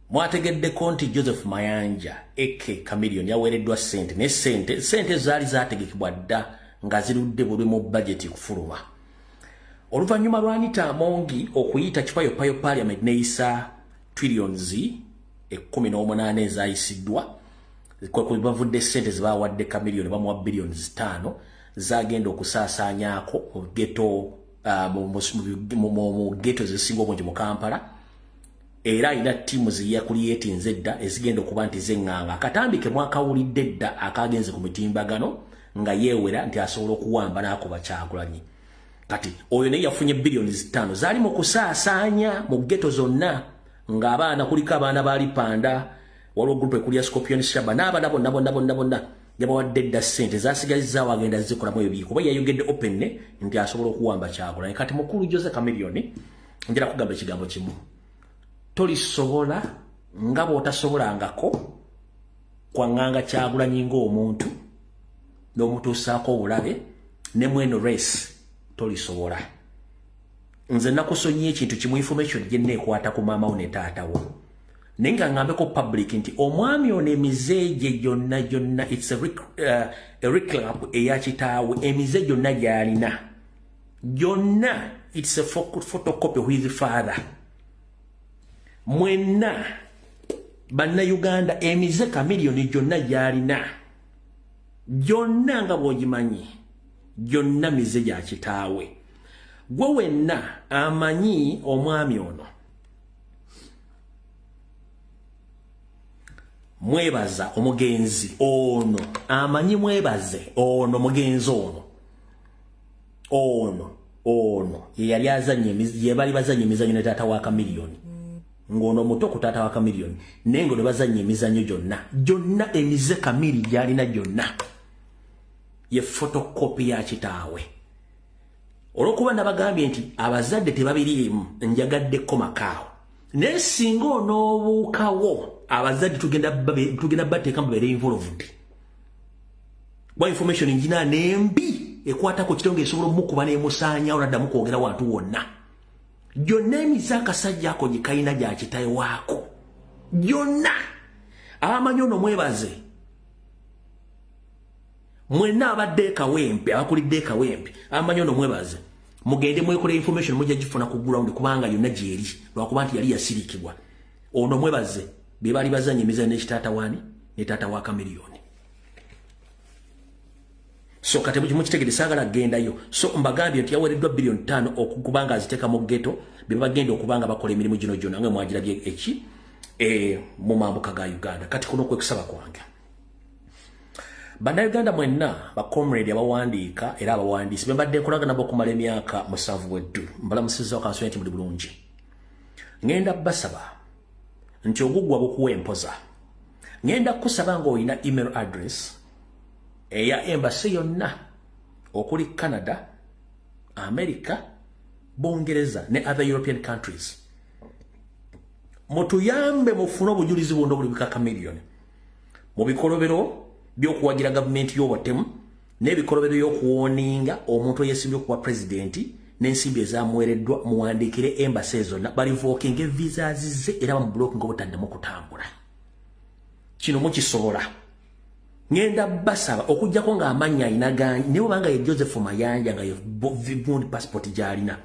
mwategedde konti Joseph Mayanja eke Chameleon yawereddwa sente ne sente zaali zategekebwa dda nga zirudde buli mu budget kufuluma oluvannyuma lwa Anita Amongi okuyita kipayo parliament neisa trillions 18 ezayisiddwa kwa bavudde sente zibawadde Chameleon bamuwa billions 5 zagenda okusaasaanyako mu ghetto mu ghetto zisinga obungi mu Kampala era ina timu ziya create nzedda ezigenda okuba nti zenganga akatambike mwakawulidde dda akagenze ku mitimbagano nga yewera nti asobola okuwamba nako Kyagulanyi kati oyo ne yafunye billions 5 zali mu kusaasaanya mu ghetto zonna nga abaana kuliko abaana bali Panda waliwo group ekuli ya Scorpion Shaba n'abaana bonna yabawadde dda sente zasigalizza wagenda zikolamu ebyo kuba yayogedde open nti asobola okuwamba Kyagulanyi kati mukulu Jose Chameleon njira kugamba ekigambo kimu tolisobola nga bw'otasobolangako kwanganga Kyagulanyi ng'omuntu n'omutuusaako obulabe ne mweno race tolisobola nze nakusonyiye ekintu kimu information gye neekwata ku maama wo ne taata wo naye nga ngambeko public nti omwami ono emize gye gyonna it's a reclap eya kitaawe emize gyonna gy'alina gyonna it's a photocopy of his father mwenna banna Uganda emize Chameleon gyonna gy'alina gyonna nga bw'ogimanyi gyonna mize gya kitaawe gwe wenna amanyi omwami ono mwebaza omugenzi ono amanyi mwebaze ono mugenzi ono yali azanye yebali bazanye emizanyo ne taata wa Chameleon ngono muto ku taata wa Chameleon nengo ne bazanye emizanyo gyonna emize Chameleon gyalina gyonna ye photocopy ya kitaawe olwokuba nabagambye nti abazadde tebabiriimu njagaddeko makaawo naye singa onoobuukawo abazadde tugenda bateeka mubeere involved bwa information njina nembi ekwatako kitongo esobola omukuba n'emusaanya oladdamu kwogera wantu wonna gyonna emize akasajja ako gye kalina gya kitaye waako gyonna abamanyi ono mwebaze mwenna abadde Kawempe abakulidde Kawempe abamanyi ono mwebaze mugende mwekole information mujja gifuna ku ground kubanga yonna gyeri lwakuba nti yali yasirikibwa ono mwebaze be bali bazanye emizanyo n'ekitaata wani ne taata wa Chameleon so kati mu kitegede sagala gendayo so mbagambye nti yawereddwa billion 5 okukubanga aziteeka mu ghetto be bagenda okubanga bakola emirimu gino gyonna nga mwagirabye eki mu mambuka ga Uganda kati kuno kwe kusaba kwange Bannayuganda mwenna ba comrade abawandiika era abawandiisi bembadde nkolagana nabo okumala emyaka 7 weddu mbalamusizza okansonyi nti muli bulungi ngenda basaba nti ogugwa bukuwa empoza ngenda kusaba ng'olina email address eya embassy yonna okuli Canada, America, Bungereza ne other European countries mutuyambe mufune obujulizi buno bulibika Chameleon mu bikolobero byokuwagira government y'obutemu n'ebikolobero y'okuwoninga omuntu eyesimbye okuba president n'ensimbi ezaamuwereddwa muwandiikire embassy zonna balivokinga visa zize era bamubulookinga obutaddamu kutambula kino mukisobola ngenda basaba okujjako nga amanya inaganyi ne banga ye Joseph Mayanja nga ye Burundi passport jalina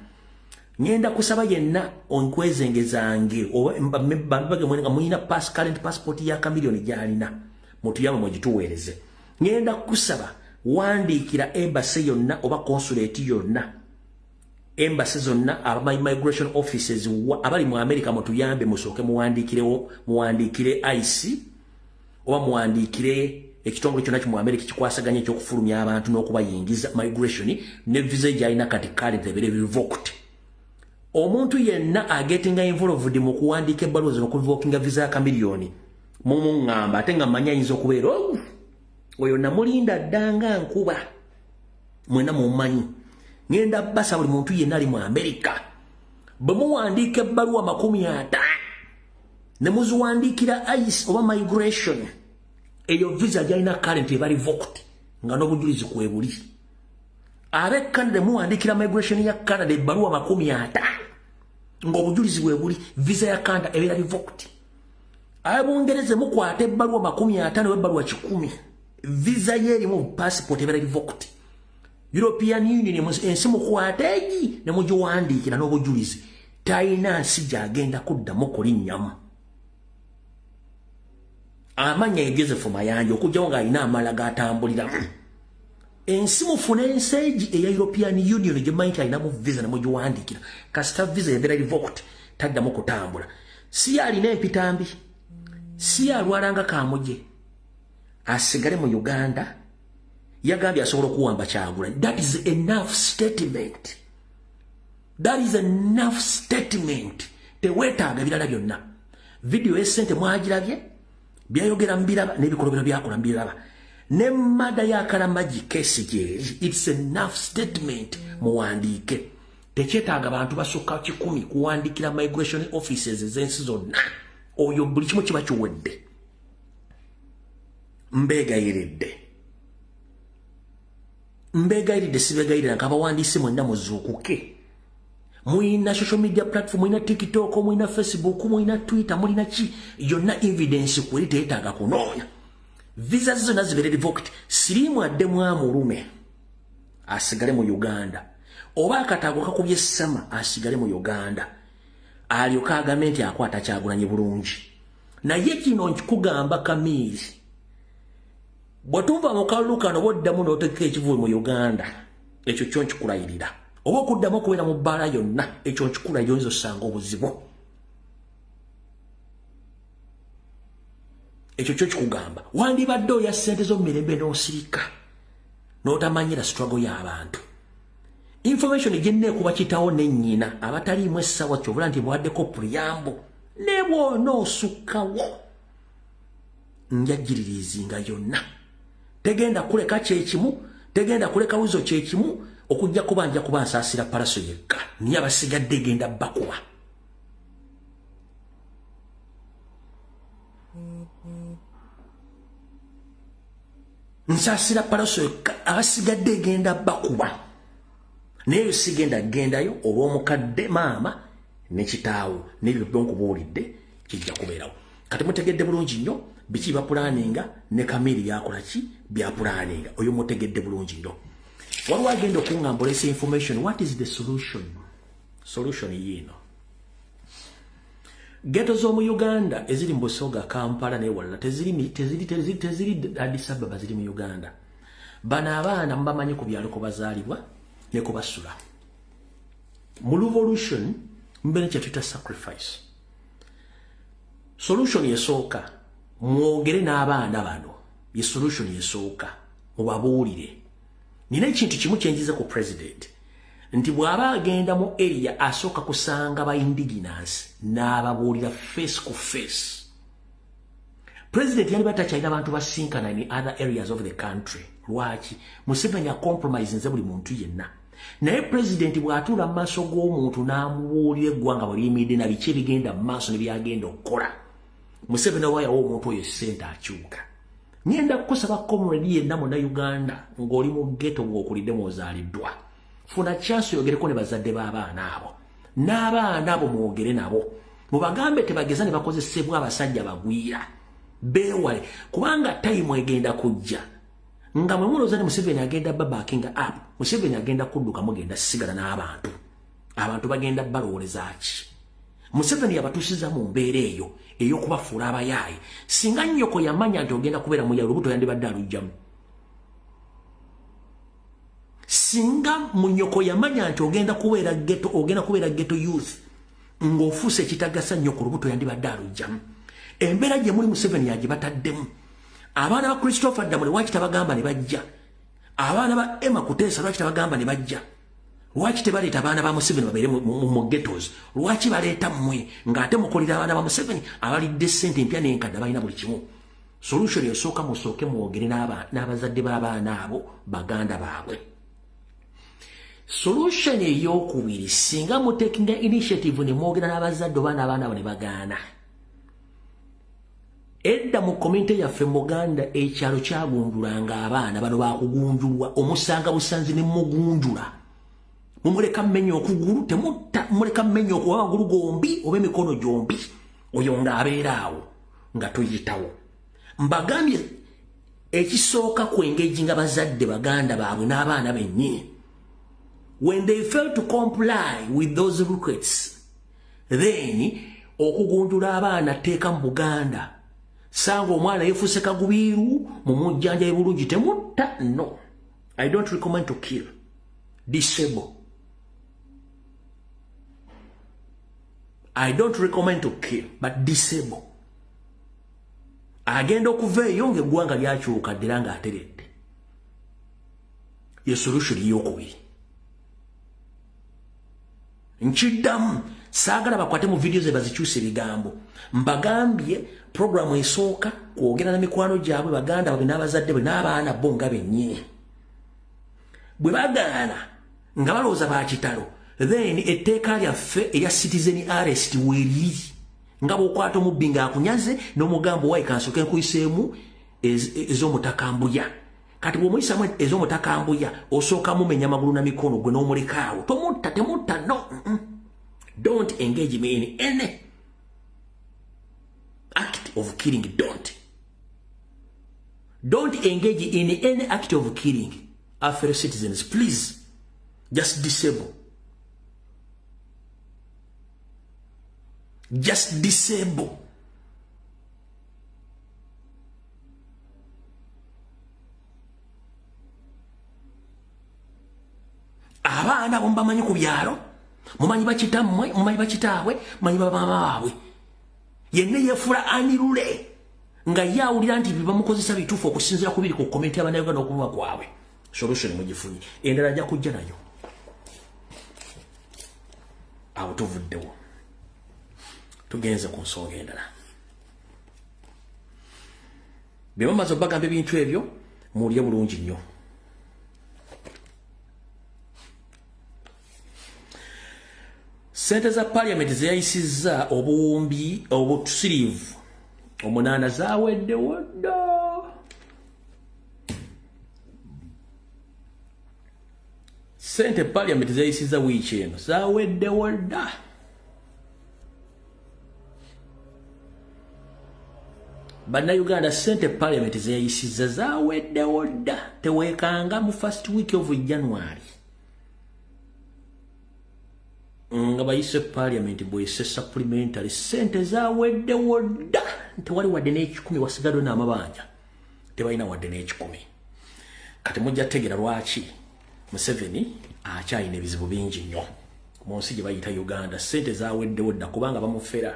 ngenda kusaba yenna onkwezengezange oba mbage mwenga mulina current passport ya kamilioni jalina mutu yamwe mugituweereze ngenda kusaba wandikira embassy yonna oba consulate yonna embassy zonna aba immigration offices abali mu America mutuyambe musoke muwandikire IC oba muwandikire ekitongole kyonna mu America kikwasaganya ekyokufulumya abantu n'okubayingiza migration ne visa jalina kati current ebere revoked. Omuntu yenna agetinga involved mu kuwandika ebbaluwa zino kuvokinga visa ya kamilioni mumungamba ate nga manya yinza okubeera oyo namulinda ddanga nkuba mwena mumanyi ngenda basa buli muntu yenna ali mu America bwe muwandika ebbaluwa 50 ne muziwandikira ICE oba migration eyo visa jalina current eba revoked nga n'obujulizi kwebuli abe Canada muwandikira migration ya Canada ebbaluwa 50 ng'obujulizi bwebuli visa ya Canada eba revoked. Abungereze mukwate ebbaluwa 50 webbaluwa 10 visa yeri mu passport eba revoked. European Union ensi mukwate egi ne mugiwandikira n'obujulizi tayina nsi gyagenda kuddamu kulinnyamu. Amanya ye Joseph Mayanja okujjawo ng'alina amala g'atambulira ensi mufuna enseegi eya European Union gyemanyi nti alinamu visa ne mugiwandikira kasita visa ebeera revoked taddamu kutambula. Si alina empitambi si alwalanga kamuje asigale mu Uganda yagambye asobola okuwamba Kyagulanyi. That is enough statement. That is enough statement. Teweetaaga birala byonna. Video esente mwagirabye byayogera mbiraba n'ebikolobero byakola mbiraba ne mada ya Kalamagi kesi gyeri. It's enough statement muwandike. Tekyetaaga abantu basukka 10 kuwandikira migration offices ez'ensi zonna oyo buli kimu kiba kiwedde. Mbegayiridde sibegayirira nk'abawandiisi mwenna muzuukuke. Muina social media platform, muina TikTok, muina Facebook, muina Twitter, muina chi yonna evidence kweli teetaaga kunoonya. Visa zonna zibeere revoked. Sirimu adde mwamulume asigale mu Uganda oba akataago kakubye ssama asigale mu Uganda alyoka agambe nti akwata Kyagulanyi bulungi. Naye kino nkikugamba Kamiri bwe tuva mu kalulu kano boddamu n'oteeka ekivuyo mu Uganda ekyo kyo nkikulayirira oba okuddamu okubeera mu bbaala yonna ekyo nkikulayirira oyinza osanga obuzibu. Ekyo kyo kikugamba wandibadde oya ssente z'omumirembe n'osirika n'otamanyira struggle y'abantu. Information gyenneekuba kitawo n'ennyina abataliimu essawa kyobula nti bwaddeko puliyambo ne bw'onoosukkawo njagiririzinga yonna. Tegenda kuleka kyekimu, tegenda kuleka wuzo kyekimu okujja kubanja kuba nsaasira Palaso yekka niye abasigadde genda bakuba. Nsaasira Palaso yekka abasigadde genda bakuba. Naye sigenda gendayo olw'omukadde maama ne kitaawo n'ebyo byonkubuulidde kijja kubeerawo. Kati mutegedde bulungi nnyo biki bapulaninga ne Kamiri byakola ki byapulaninga oyo mutegedde bulungi nnyo. Waliwo agenda okuŋŋamba olesa information. What is the solution? Solution yiino. Ghetto z'omu Uganda eziri mu Busoga, Kampala n'ewalala teziri Addis Ababa, ziri mu Uganda. Bano abaana mubamanyi ku byalo kwe bazaalibwa ne kwe basula. Mu revolution mbeera kye tuyita sacrifice. Solution yesooka mwogere n'abaana bano. Ye solution yesooka mubabuulire. Nina ekintu kimu kyenjize ku president nti bw'aba agenda mu area asooka kusanga ba indigenous n'ababuulira face to face. President yali batakyalina abantu basinkana in other areas of the country. Lwaki? Museveni compromise nze buli muntu yenna. Naye president bw'atuula mu maaso g'omuntu n'amubuulira eggwanga bwe liyimiridde na biki ebigenda mu maaso ne byagenda okukola. Museveni wayawo omuntu oyo ssente akyuka. Ngenda kukusaba comrade yenna muna Uganda ng'oli mu ghetto ng'okulidde mw'ozaaliddwa. Funa chance yogereko ne bazadde b'abaana abo. N'abaana abo mwogere nabo. Mubagambe tebageza ne bakozesebwa abasajja bagwira. bewale kubanga time egenda kujja nga mwe muloza ne Museveni agenda baba kinga up Museveni agenda kudduka mugenda sigala n'abantu bagenda balowoleza ki Museveni yabatusiza mu mbeera eyo eyokubafuula abayaayi singa nnyoko yamanya nti ogenda kubeera mu yalo buto yandibadde alujjamu singa munyoko yamanya nti ogenda kubeera ghetto youth ng'ofuuse ekitagasa nnyoko lubuto yandibadde alujjamu embeera gye muli Museveni yagibataddemu abaana ba Christopher Damule lwaki tabagamba ne bajja abaana ba Emma Kuteesa lwaki tabagamba ne bajja lwaki tebaleeta abaana ba Museveni babeere mu ghettos lwaki baleeta mmwe ng'ate mukolera abaana ba Museveni abalidde ssente empya n'enkadde balina buli kimu solution esooka musooke muwogere n'abazadde b'abaana abo baganda baabwe solution ey'okubiri singa mutekinga initiative ne mwogera n'abazadde obaana abaana abo ne bagaana edda mu komite yaffe Muganda ekyalo kyagunjulanga abaana bano bakugunjulwa omusanga busanzi ne mugunjula mumuleka mmenya okugulu temutta muleka mmenya okuwa amagulu gombi oba emikono gyombi oyo ng'abeera awo nga tuyitawo mbagambye ekisooka ku engage nga bazadde baganda baabwe n'abaana bennyini when they fail to comply with those requests then okugunjula abaana teeka mu Buganda sanga omwana yefuuse kagubiiru mu mujjanja ebulungi temutta no I don't recommend to kill disable I don't recommend to kill but disable agenda okuva eyo ng'eggwanga lyakyuka ddira ng'ateredde ye solution y'okubiri nkiddamu saagala bakwate mu video ze bazikyusa ebigambo mbagambye programu esooka kwogera na mikwano gyabwe baganda babe n'abazadde bwe n'abaana bo nga bennyini bwe bagaana nga balowooza bakitalo then etteeka lyaffe erya citizen arrest weeriri nga bw'okwata omubbi ng'akunyaze n'omugambo wayi kansooke nkuyiseemu ez'omutakambulya kati bw'omuyisamu ez'omutakambulya osooka mumenya amagulu na mikono gwe n'omulekaawo temutta no don't engage me in any act of killing don't engage in any act of killing our fellow citizens please just disable abaana bo mbamanyi ku byalo mumanyi bakitammwe mumanyi bakitaabwe mumanyi bamaama baabwe yenna yeefula anirule nga yaawulira nti bibamukozesa bituufu okusinziira ku biri ku komenti y'Abannayuganda okuva kwabwe solution mugifunye endala ajja kujja nayo awo tuvuddewo tugenze ku nsonga endala bye bamaze obagamba ebintu ebyo muwulire bulungi nnyo Sente za parliament zeyayisizza obuwumbi obutusirivu 8 zaaweddewo dda sente parliament zeyayisizza wiiki eno zaaweddewo dda Bannayuganda sente parliament zeyayisizza zaaweddewo dda teweekanga mu first week of January nga bayise parliament bwese supplementary sente zaaweddewo dda tewali wadde n'ekikumi wasigadde n'amabanja tebalina wadde n'ekikumi kati mujja tegera lwaki Museveni akyalina ebizibu bingi nnyo mu nsi gye bayita Uganda sente zaaweddewo dda kubanga bamufera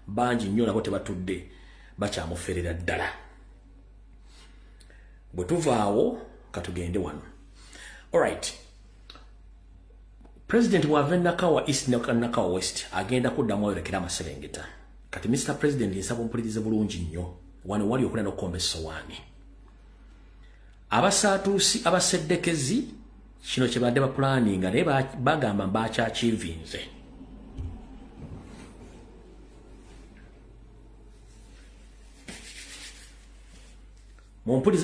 bangi nnyo nabo tebatudde bakyamuferera ddala bwe tuvaawo katugende wano alright President wa Nakawa East Nakawa West agenda kuddamu ayolekera Amaserengeta kati Mr. President nsaba ompulirize bulungi nnyo wano wali okulenda okukomba essowaani abasaatuusi abaseddekezi kino kye badde bapulaninga naye bagamba mbakyakiivinze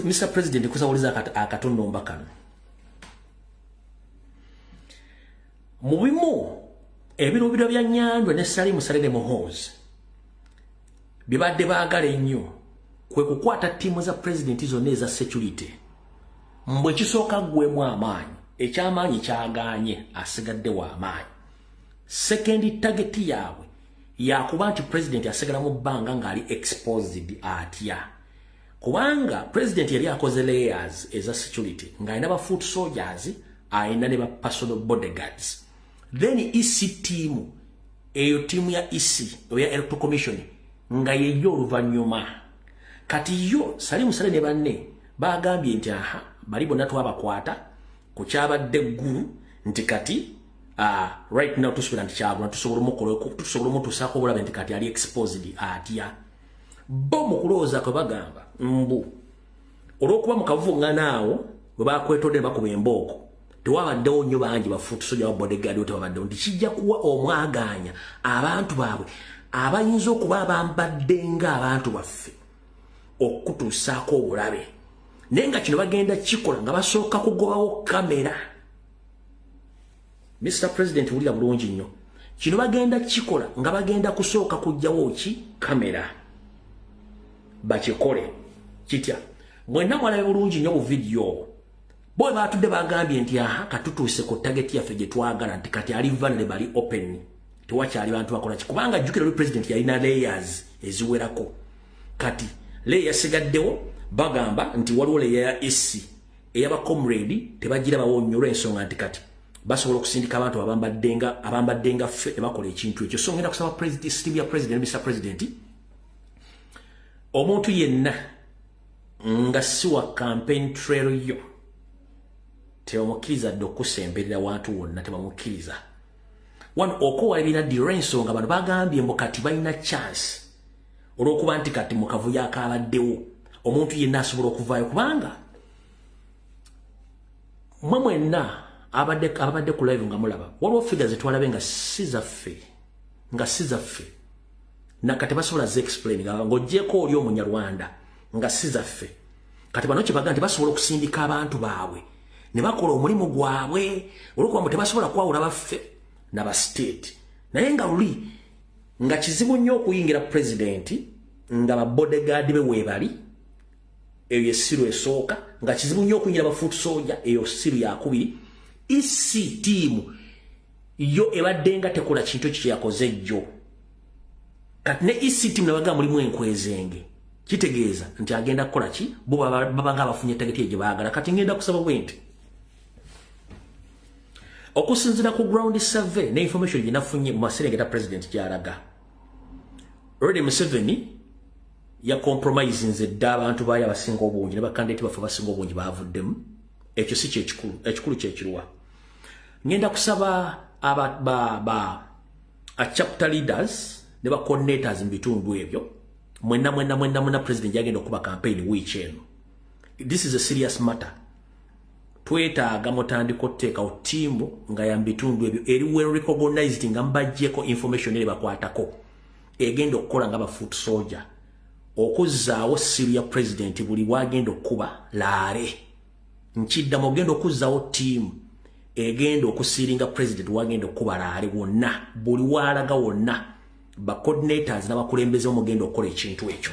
Mr. President kusawuliza akatondomba kano mubimu ebirubiro bya Nnyandwe ne Salimu Salere Muhoozi bibadde baagala ennyo kwe kukwata timu za president zonna eza security mbwe kisooka gwemu amaanyi ekyamaanyi kyaganye asigadde wa amaanyi second target yaabwe yakuba nti president asigala mu bbanga ng'ali exposed atya kubanga president yali akoze layers eza security ng'alina ba foot soldiers ayina ne ba personal bodyguards then EC team eyo timu ya EC oya electoral commission nga yeyo oluvanyuma kati yo salimu sale ne banne bagambye nti aha bali bonna twabakwata ku kyabadde ggulu nti kati right now tusobola nti kyabula tusobola mutusaako obulabe nti kati ali exposed atya bo mu kulowooza kwe bagamba mbu olw'okuba mu kavuŋŋanaawo bwe bakwetodde bakuba embooko tewabaddewo nnyo bangi bafuutusoja wa bodyguard tewabaddewo nti kijja kuwa omwagaanya abantu baabwe abayinza okuba abambadde ng'abantu baffe okutuusaako obulabe naye nga kino bagenda kikola nga basooka kugobawo kamera. Mr. President wulira bulungi nnyo kino bagenda kikola nga bagenda kusooka kujjawo ki kamera bakikole kitya mwenna mwalabe bulungi nnyo bu video boy batudde bagambye nti aha katutuuse ku target yaffe gye twagala nti kati ali vulnerable bali open tewakyali bantu bakola kikubanga jjukira oli president yalina layers eziwerako kati layer sigaddewo bagamba nti waliwo layer ya EC eyaba comrade tebagira bawonyo olw'ensonga nti kati basobola okusindika abantu abambaddenga ffe tebakola ekintu ekyo so ngenda kusaba president system ya president Mr. President omuntu yenna nga siwa campaign trail yo tebamukkiriza dde okusemberera wantu wonna tebamukkiriza wano okowa ebina dirensonga bano bagambye mbu kati balina chance olw'okuba nti kati mu kavuyo akabaddewo omuntu yenna asobola okuvaayo kubanga mwe mwenna abadde ku live nga mulaba waliwo figures zetwalabe nga si zaffe nakati basobola ze-explain ng'oggyeko oli omunyarwanda nga si zaffe kati bano kye bagamba nti basobola okusindika abantu baabwe ne bakola omulimu gwabwe olw'okuba mbu tebasobola kwawula baffe n'aba state naye nga luli nga kizibu nnyo okuyingira pulezidenti nga babodyguard be weebali eyo yessiru esooka nga kizibu nnyo okuyingira bafuutu soja eyo siru yakubiri EC team yo ebadde nga tekola kintu ekyo kyeyakoze jjo kati ne EC team nabaga mulimu enkwezenge kitegeeza nti agenda kukola ki bo baba nga abafunye target gye baagala kati ngenda kusaba bwenti okusinzira ku ground survey ne information gye nafunye mu Maserengeta president gy'alaga already Museveni ya compromisinze dda abantu baaya abasinga obungi ne bakandidate baffe abasinga obungi baavuddemu ekyo si ekikulu kyekiruwa ngenda kusaba chapter leaders ne ba coordinators mu bitundu ebyo mwenna president yagenda okuba campaign week eno this is a serious matter twetaaga mutandika otteeka otiimu nga ya bitundu ebyo eri well recognized nga mbajjeko information eri bakwatako egenda okukola nga bafoot soldier okuzzaawo siru ya president buli wagenda okuba laare nkiddamu ogenda okuzzaawo tiimu egenda okusiringa president wagenda okuba laare wonna buli waalaga wonna ba coordinators n'abakulembeze omugenda okukola ekintu ekyo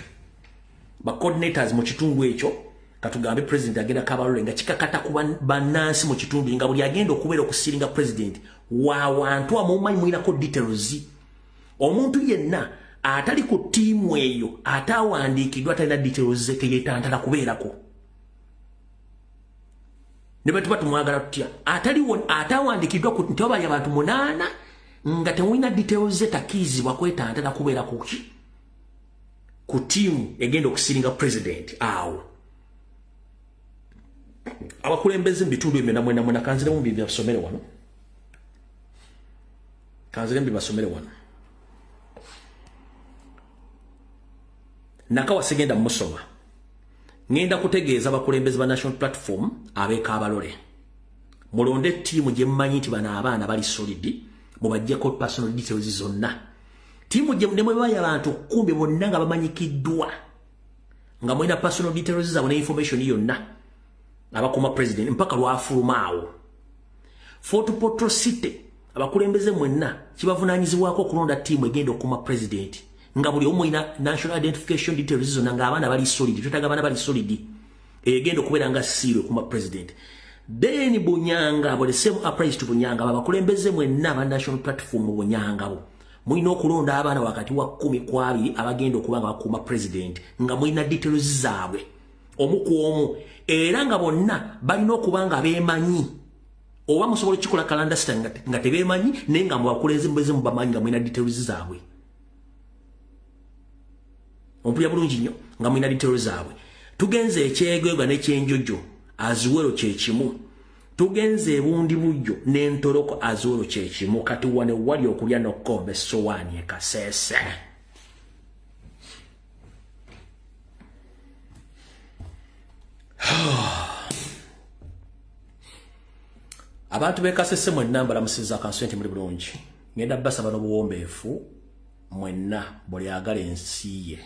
ba coordinators mu kitundu ekyo katugambe president agenda kabalole nga kikakata ku bannansi mu kitundu nga buli agenda okubeera okusiringa president wawantu amumanyi mwinako details omuntu yenna atali ku tiimu eyo atawandiikiddwa atalina details ze teyetantala kubeerako ne bwe tuba tumwagala tutya atawandiikiddwa nti obaali abantu 8 nga temulina details ze takirizibwa kwetantala kubeerako ki ku tiimu egenda okusiringa president awo abakulembeze mu bitundu ebyo namwena kanziremu mbibasomere wano nakawa sigenda musoma ngenda kutegeeza abakulembeze ba national platform abeeka abalole mulonde tiimu gye mmanyi nti bano abaana bali solid mubajjeko personal details zonna tiimu gye ne mwebaya abantu 10 bonna nga bamanyikiddwa nga mwina personal details zaabwe ne information yonna abakuma president mpaka lwafulumaawo Fort Portal City abakulembeze mwenna kibavunanyizibwako okulonda tiimu egenda okuma president nga buli omu ina national identification details zonna nga abaana bali solid twetaga abaana bali solid egenda okubeera nga siiro kuma president. Then Bunyanga, but the same applies to Bunyanga, abakulembeze mwenna aba national platform Bunyanga bo. Mulina okulonda abaana wakati wa 10 kwabiri abagenda okubanga bakuma president nga mulina details zaabwe omu ku omu era nga bonna balina okubanga beemanyi oba musobola kikola kalanda stanga nga tebeemanyi naye nga mubakulembeze mubamanyi nga mulina details zaabwe. Ompulya bulungi nnyo nga mulina details zaabwe. Tugenze ekyegwegwa n'ekyenjojo azuwero kyekimu. Tugenze bundi bujjo n'entoloko azuwero kyekimu. Kati wane wali okulya n'okkomba essowaani ekasese. Abantu bekasese mwenna mbalamusiza akanswenti muri bulungi. Ngenda basaba n'obuwombeefu mwenna buli agala ensi ye.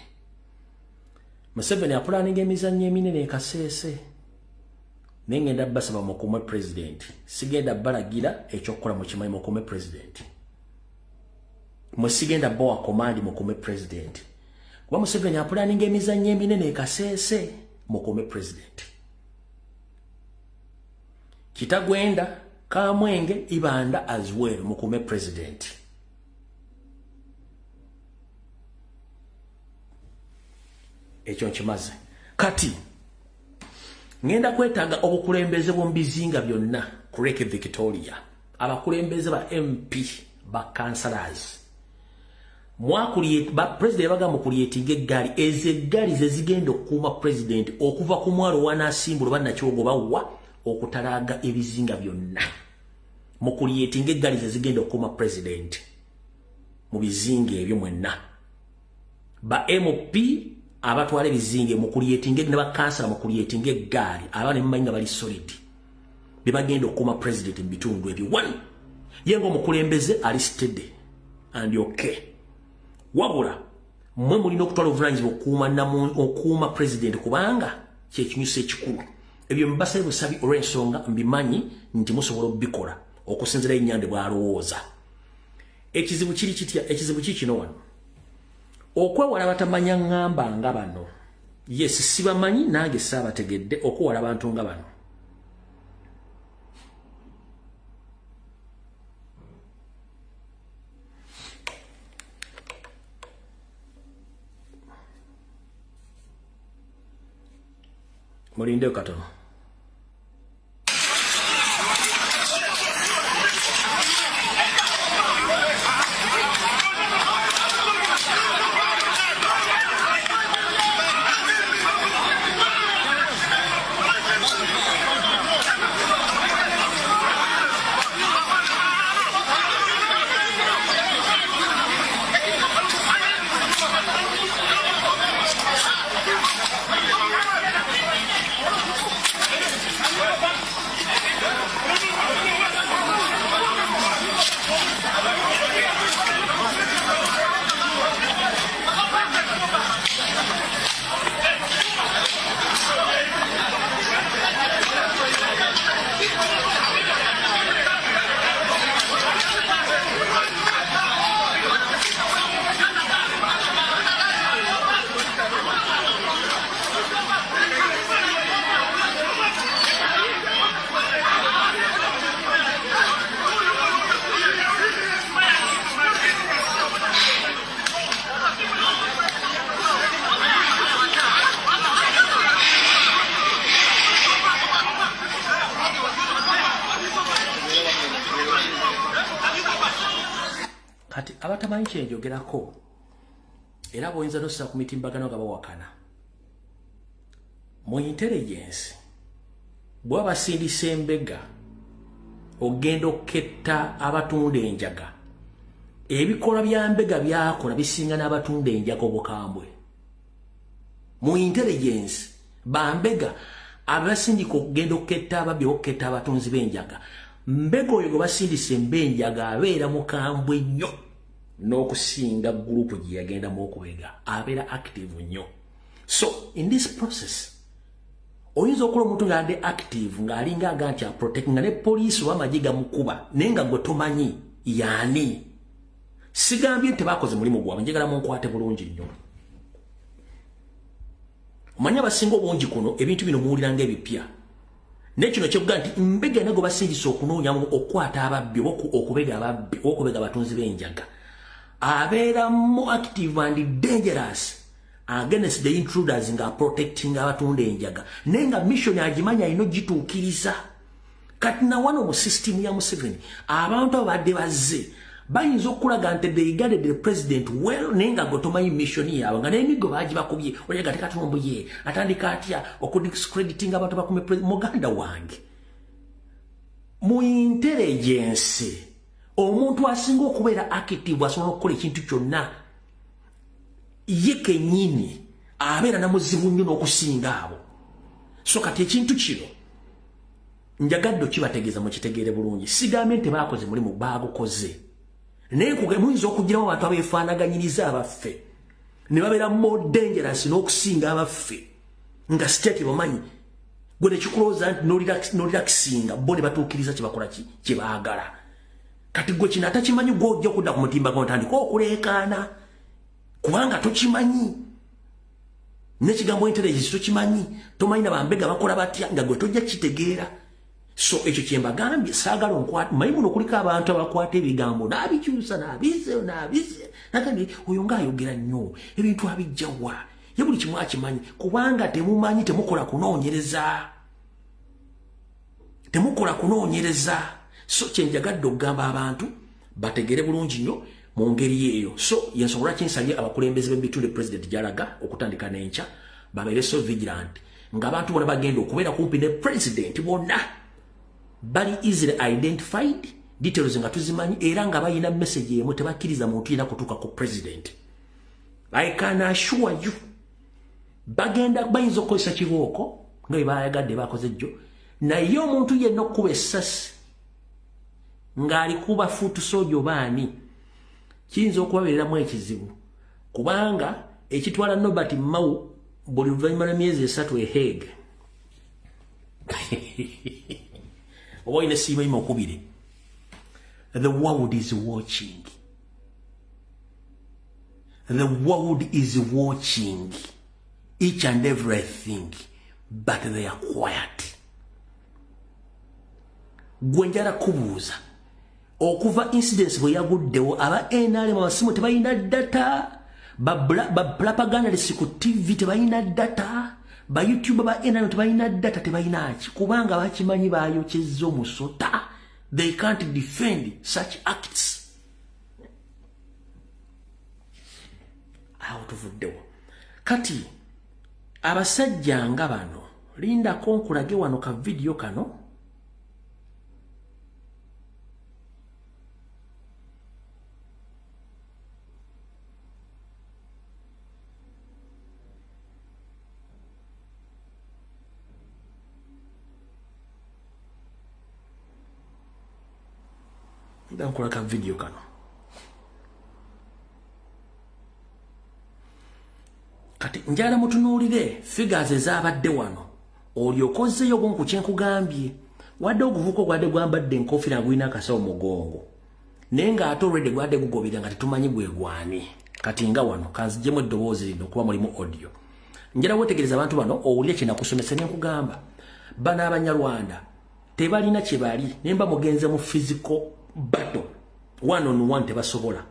Museveni apulaninga emizannyo eminene ekasese. Nengenda basaba mukume president. Sigenda balagira ekyokukola mu kimanyi mukume president. Musigenda boa command mukume president. Kuba Museveni apulaninga emizannyo eminene ekasese mukume president. Kitagwenda Kamwenge Ibanda as well mukume president. Ekyo nkimaze. Kati ngenda kwetaaga obukulembeze bw'omubizinga byonna ku Lake Victoria. Abakulembeze ba MP ba councillors. Ba president baga mu kulietinga eggaali ezeggaali zezigenda okuuma president okuva ku mwalo wanasimbula bannakyogo bawa okutalaga ebizinga byonna. Mu kulietinga eggaali zezigenda okuuma president mu bizinga ebyo mwenna. Ba MP abatwala ebizinge mu kulietinga ne ba kansala mu kulietinga eggaali abana emmanyi bali solid. Bibagenda okuuma president mu bitundu ebyo. One yengo mukulembeze ali steady and okay. Wabula mwe mulina okutwala obuvunanyizibwa okuuma president kubanga kyekinyusa ekikulu. Ebyo mbasale busabi olw'ensonga mbimanyi nti musobola okubikola okusinzira ennyande bw'alowooza. Ekizibu kiri kitya? Ekizibu kikino wano. Okwewala batamanya ngamba nga bano. Yes, sibamanyi nange saabategedde okwewala abantu nga bano. Mulinde katono. Kati abatamanyi kyenjogerako era boyinza nossa ku mitimbagano nga bawakana. Mu intelligence bw'abasindisa embega ogenda oketta abatunda enjaga. Ebikola bya mbega byakola bisinga n'abatunda enjaga obukambwe. Mu intelligence bambega abasindika okugenda oketta ababbi oketta abatunzi b'enjaga. Mbega oyo basindise mbenjaga abeera mukambwe nnyo n'okusinga gurupu gye yagendamu okubega abeera active nnyo. So in this process oyinza okukola omuntu ng'adde active ng'alinga aga nti aprotect nga ne poliisi oba amagye gamukuba naye nga gwe tomanyi yaani. sigambye tebakoze mulimu gwabwe njagala munkwate bulungi nnyo omanya basinga obungi kuno ebintu bino muwuliranga ebipya nekino kyokuga nti mbega nego basingisa okunoonya okukwata ababbi okubega ababbi okubega abatunzi b'enjaga abeera more active and dangerous against the intruders nga protecting abatunda enjaga nenga mission agimanya ino gituukiriza kati na wano mu system ya Museveni abantu abadde bazze bayinza okulaga nti they guided the president well nenga gotomayi mission yaabwe nga n'emigo bagibakubye olega tekatombuye atandika atya okudiscrediting abantu bakume muganda wange mu intelligence omuntu asinga okubeera active asobola okukola ekintu kyonna ye kennyini abeera namuzibu nnyo n'okusinga abo so kati ekintu kino njagadde okibategeeza mukitegeere bulungi sigambye nti baakoze mulimu baagukoze naye muyinza okugiramu abantu abeefaanaganyiriza abaffe ne babeera more dangerous n'okusinga abaffe nga state bamanyi gwe nekikulowooza nti n'olirakisinga bo ne batuukiriza kyebakola kye baagala kati gwe kino atakimanyi gw'ojja okudda ku mutimba gw'otandika okuleekaana kubanga tokimanyi n'ekigambo intelligence tokimanyi tomanyi na bambega bakola batya nga gwe tojja kitegeera so ekyo kyembagambye saagala onkwata manyi muno kuliko abantu abakwata ebigambo n'abikyusa n'abize nakandi oyo ng'ayogera nnyo ebintu abijjawa ye buli kimu akimanyi kubanga temumanyi temukola kunoonyereza so kyenjagadde okugamba abantu bategere bulungi nnyo mu ngeri eyo so yensobola kinsabye abakulembeze b'ebitundu president gy'alaga okutandika n'enkya babeere so vigilant ng'abantu bona bagenda okubeera kumpi ne president bonna bali easily identified details nga tuzimanyi era nga bayina message emu tebakkiriza muntu yina kutuuka ku president I can assure you bagenda bayinza okukozesa kibooko nga bwe bayagadde bakoze jjo naye omuntu yenna okkuba essasi ng'alikuba fuutu soja obaani kiyinza okubabeereramu ekizibu kubanga ekitwala Nobert Mao buli luvannyuma lw'emyezi 3 Hague oba olina essiima ima okubire the world is watching each and everything but they are quiet gwe njala kubuuza okuva incidents bwe yaguddewo aba NRM amasimu tebalina data ba propagandalists ku TV tebalina data ba YouTube ba NRM tebalina data tebalina ki kubanga bakimanyi bayokyezza omusota they can't defend such acts awutuvuddewo kati abasajja nga bano lindako nkulage wano ka video kano nkola ka video kano kati njala mutunuulire figures ezabadde wano olyokozeyo gonku kyenkugambye wadde oguvuko gwadde gwambadde enkofira nga gulina akasawo mugongo naye nga ate already gwadde gugobera nga tetumanyi bwe gwani kati nga wano kanzijemu eddoboozi lino kuba mulimu audio njala wetegereza abantu bano owulire kye nakusomesa ne nkugamba bano abanyarwanda tebalina kye bali nemba mugenze mu physical battle one on one tebasobola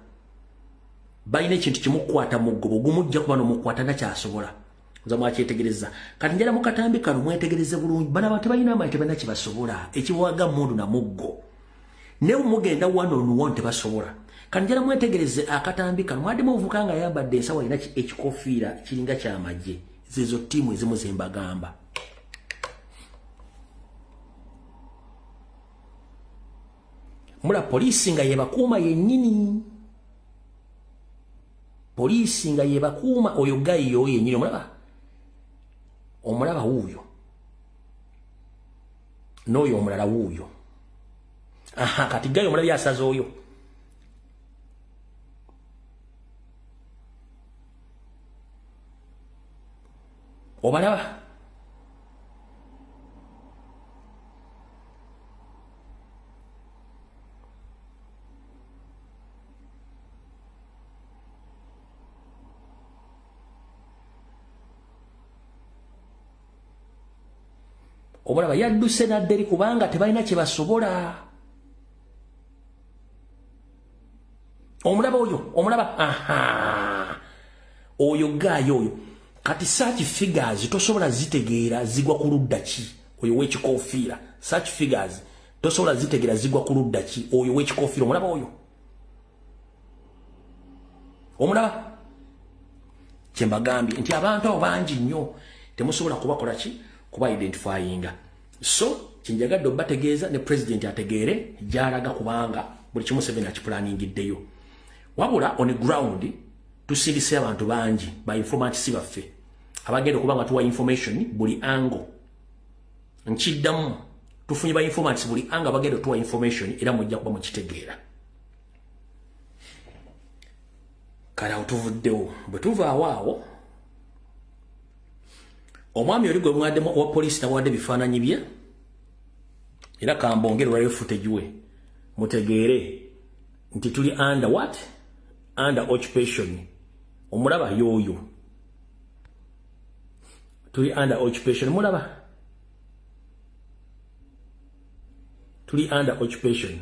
balina ekintu kimukwata mugobo gumujja kuba nomukwata nakyasobola nza mwakyetegereza kati njala mukatambi kano mwetegereze bulungi bana abantu balina amaanyi tebalina kibasobola ekiwaga mundu na muggo ne mugenda one on one tebasobola kati njala mwetegereze akatambi kano mwadi muvuka nga yambadde ensawo alina ekikofiira kiringa kyamagye zezo tiimu ezimu zembagamba mula polisi nga yebakuuma yennyini polisi nga yebakuuma oyo gayi oyo yennyini omulaba wuuyo n'oyo omulala wuuyo aha kati gayi omulaba yasaza oyo obalaba Omulaba yadduse nadderi kubanga tebalina kye basobola. Omulaba oyo, omulaba, oyo gaayo oyo. Kati search figures tosobola zitegeera zigwa ku ludda ki oyo w'ekikoofiira. Search figures tosobola zitegeera zigwa ku ludda ki oyo w'ekikoofiira. Omulaba oyo. Omulaba kye mbagambye nti abantu abo bangi nnyo temusobola kubakola ki kuba identifyinga. So kinjagadde obategeeza ne president ategeere gy'alaga kubanga buli kimu Museveni akiplaningiddeyo. Wabula on the ground tusindise abantu bangi ba informatics baffe abagenda okubanga tuwa information buli ango. Nkiddamu tufunye ba informatics buli ango abagenda tuwa information era mujja kuba mukitegeera. Kala utuvuddewo bwe tuvaawo awo omwami oli gwe mwaddemu wa police nawadde bifaananyi bye era kambongere olwayo footage we mutegeere nti tuli under what? Under occupation. Omulaba yoyo tuli under occupation. Mulaba tuli under occupation.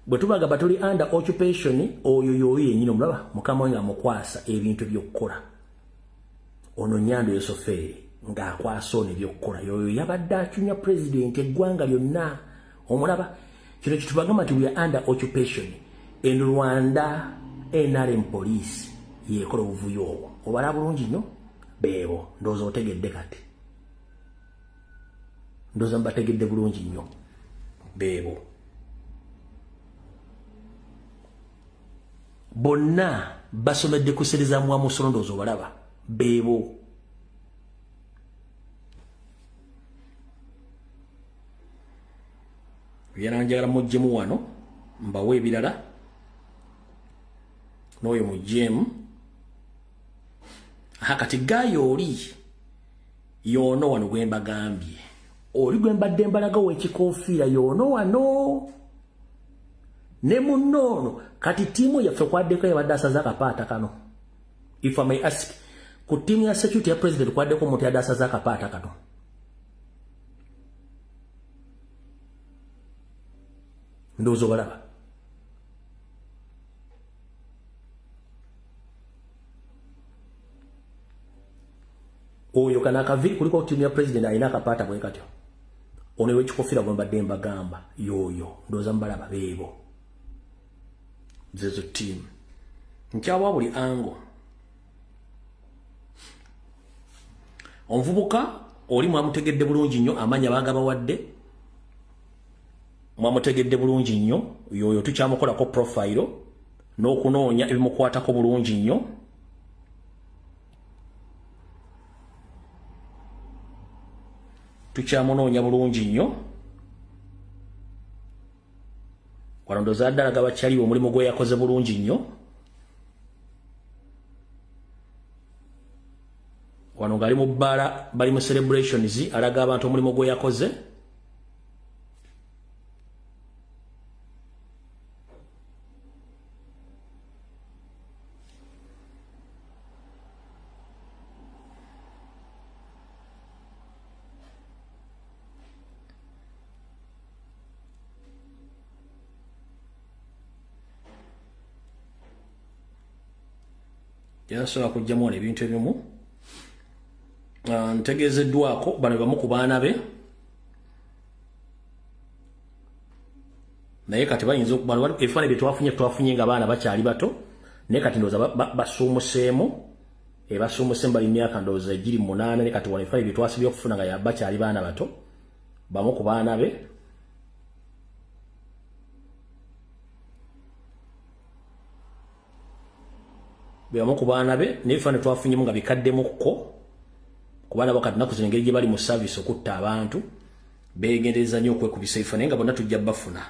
Bwe tubaga batuli under occupation oyo yoyo yenyine omulaba mukama wange amukwasa ebintu by'okkola. Ono Nyando Yosoferi ng'akwasa ono eby'okkola yoyo yabadde acunya president eggwanga lyonna. Omulaba kino kitubagamba nti we are under occupation. En Rwanda NRM police yekola obuvuyo obwo. Obala bulungi nnyo beebo ndowooza otegedde kati. Ndowooza mbategedde bulungi nnyo beebo. Bonna basomedde kusereza mwa musolo ndowooza obalaba beebo. Yananjagala mujjemu wano mbawe ebirala n'oyo mujjemu. Kati gaayo oli yoono wano gwe mbagambye. Oli gwe mbadde mbalaga w'ekikoofiira yoono wano. Ne munnoono kati tiimu yaffe kwaddeko yabadde asaza akapaata kano. If I may ask, ku tiimu ya security ya president kwaddeko omuntu yadde asaza akapaata kano. Ndowooza obalaba. Oyo kana akaviri kuliko tiimu ya president alina akapaata bwe katyo. Ono w'ekikoofiira gwe mbadde mbagamba yoyo ndowooza mbalaba beebo. Zezo team. Nkyawa buli ango. Omuvubuka oli mwamutegedde bulungi nnyo amanya bagaba wadde. Mwamutegedde bulungi nnyo yoyo tukyamukolako profile n'okunoonya ebimukwatako bulungi nnyo. Tukyamunoonya bulungi nnyo. Wano ndowooza ddala gaba kyaliwo omulimu gwe yakoze bulungi nnyo. Wano ngali mu bbaala bali mu celebrations alaga abantu omulimu gwe yakoze. Yasobola kujjamu wano ebintu ebimu. Ntegeezeddwako bano bamu ku baana be. Naye kati bayinza okubano ebifaananyi bye twafunye nga baana bakyali bato. Naye kati ndowooza basuumuseemu. Basuumuseemu bali myaka ndowooza 28 naye kati wano ebifaananyi bye twasibye okufuna nga bakyali baana bato. Bamu ku baana be. Bamu ku baana be n'ebifaananyi twafunyemu nga bikaddemukko. Kubana bakati nakuze engeri gye bali mu service okutta abantu beegendereza nnyo okwekubisa ebifaananyi nga bonna tujja bafuna.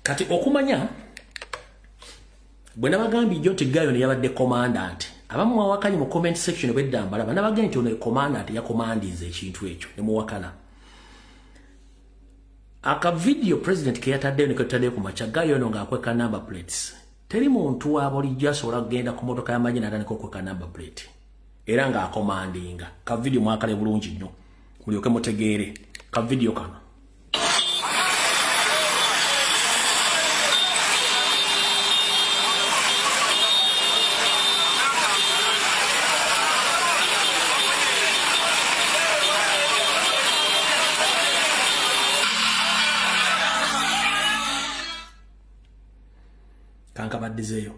Kati okumanya bwe nabagambye jjo nti Gayo ne yabadde commandant. Abamu mwawakanye mu comment section bw'eddambala banabagambye nti ono commandant yakomandiza ekintu ekyo ne muwakana. aka video president ke yatadde ne katadde ku machaga yono nga akweka number plates teri muntu wabulijjo asobola kugenda ku motoka y'amanyina atandika okweka number plate era nga akomandinga ka video mwakale bulungi nnyo mulyoke mutegeere ka video kano kankabaddizeeyo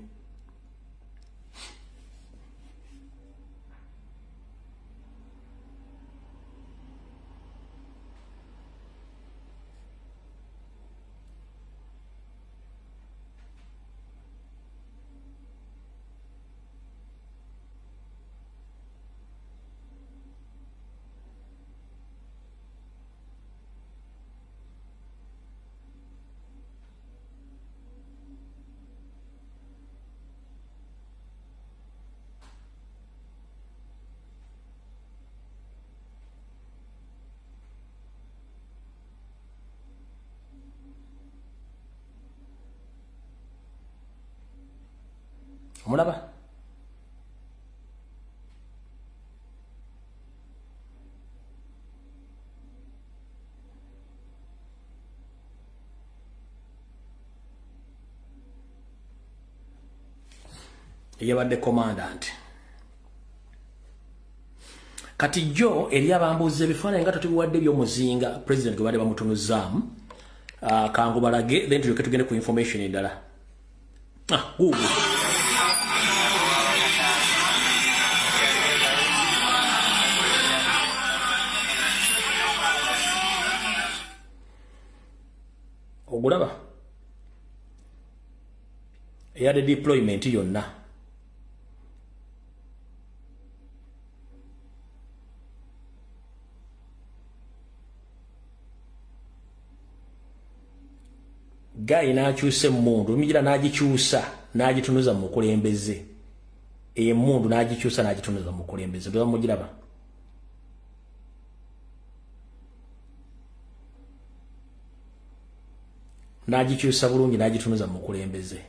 mulaba yabadde commandant kati jo eri abambuuza ebifaananyi nga totubiwadde by'omuzinga president gwe badde bamutunuzaamu kangu balage then tulyoke tugende ku information endala Google ogulaba eyadde deployment yonna Guy n'akyusa emmundu Lumigira n'agikyusa n'agitunuza mu mukulembeze emmundu n'agikyusa n'agitunuza mu mukulembeze bwe bamugiraba n'agikyusa bulungi n'agitunuza mu mukulembeze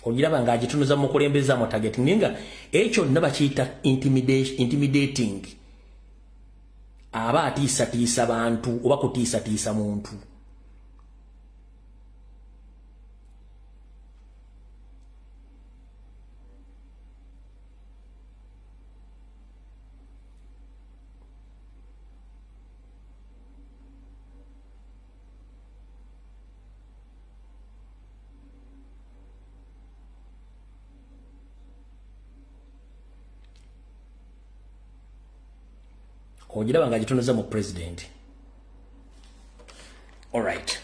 ogiraba nga agitunuza mu mukulembeze mu target ninga ekyo naba kiyita intimidating aba atiisa bantu oba kutiisa muntu ogiraba nga agitunuza mu president. All right.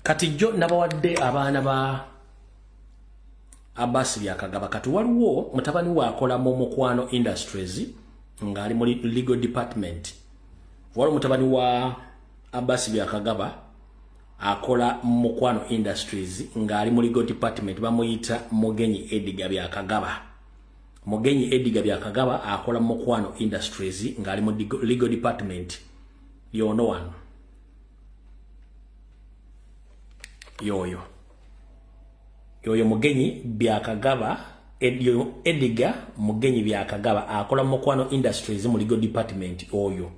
Kati jo nabawadde abaana ba Abbas Byakagaba kati waliwo mutabani wa akola mu Mukwano Industries nga ali mu legal department. Waliwo mutabani wa Abbas Byakagaba akola Mukwano Industries nga ali mu legal department bamuyita Mugenyi Edgar Byakagaba. Mugenyi Edgar Byakagaba akola Mukwano Industries nga ali mu legal department. You know one. Yoyo Mugenyi Byakagaba Edgar Mugenyi Byakagaba akola Mukwano Industries mu legal department oyo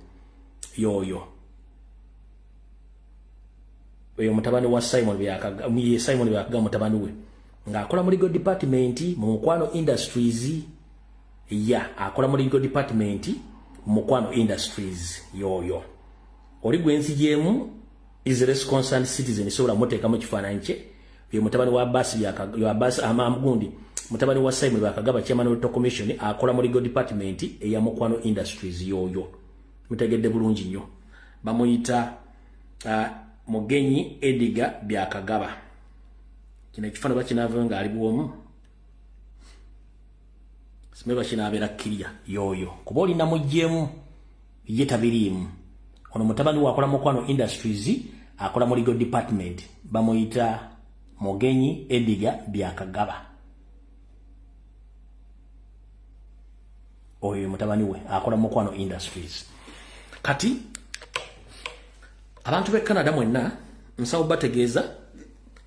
mutabani wa Simon Byakagaba mutabani we nga akola mu legal department mu Mukwano Industries akola mu legal department mu Mukwano Industries yoyo oli gwenzi jemu is a concerned citizen sobola moteka mu kifaananyi kye ye mutabani wa Abbas Byakagaba Abbas Amamugundi mutabani wa Simon Byakagaba chairman of the commission akola mu legal department eya Mukwano Industries yoyo mutegedde bulungi nnyo bamuyita Mugenyi Edgar Byakagaba kino ekifaananyi bakinava nga ali bwomu simeba kinabeera kiria yoyo kuba olina mujjemu yetabirimu ono mutabani wakola Mukwano Industries akola mu legal department bamuyita Mugenyi Ediga Byakagaba oyo mutabani we akola mu Mukwano Industries kati abantu be Canada mwenna nsawo bategeeza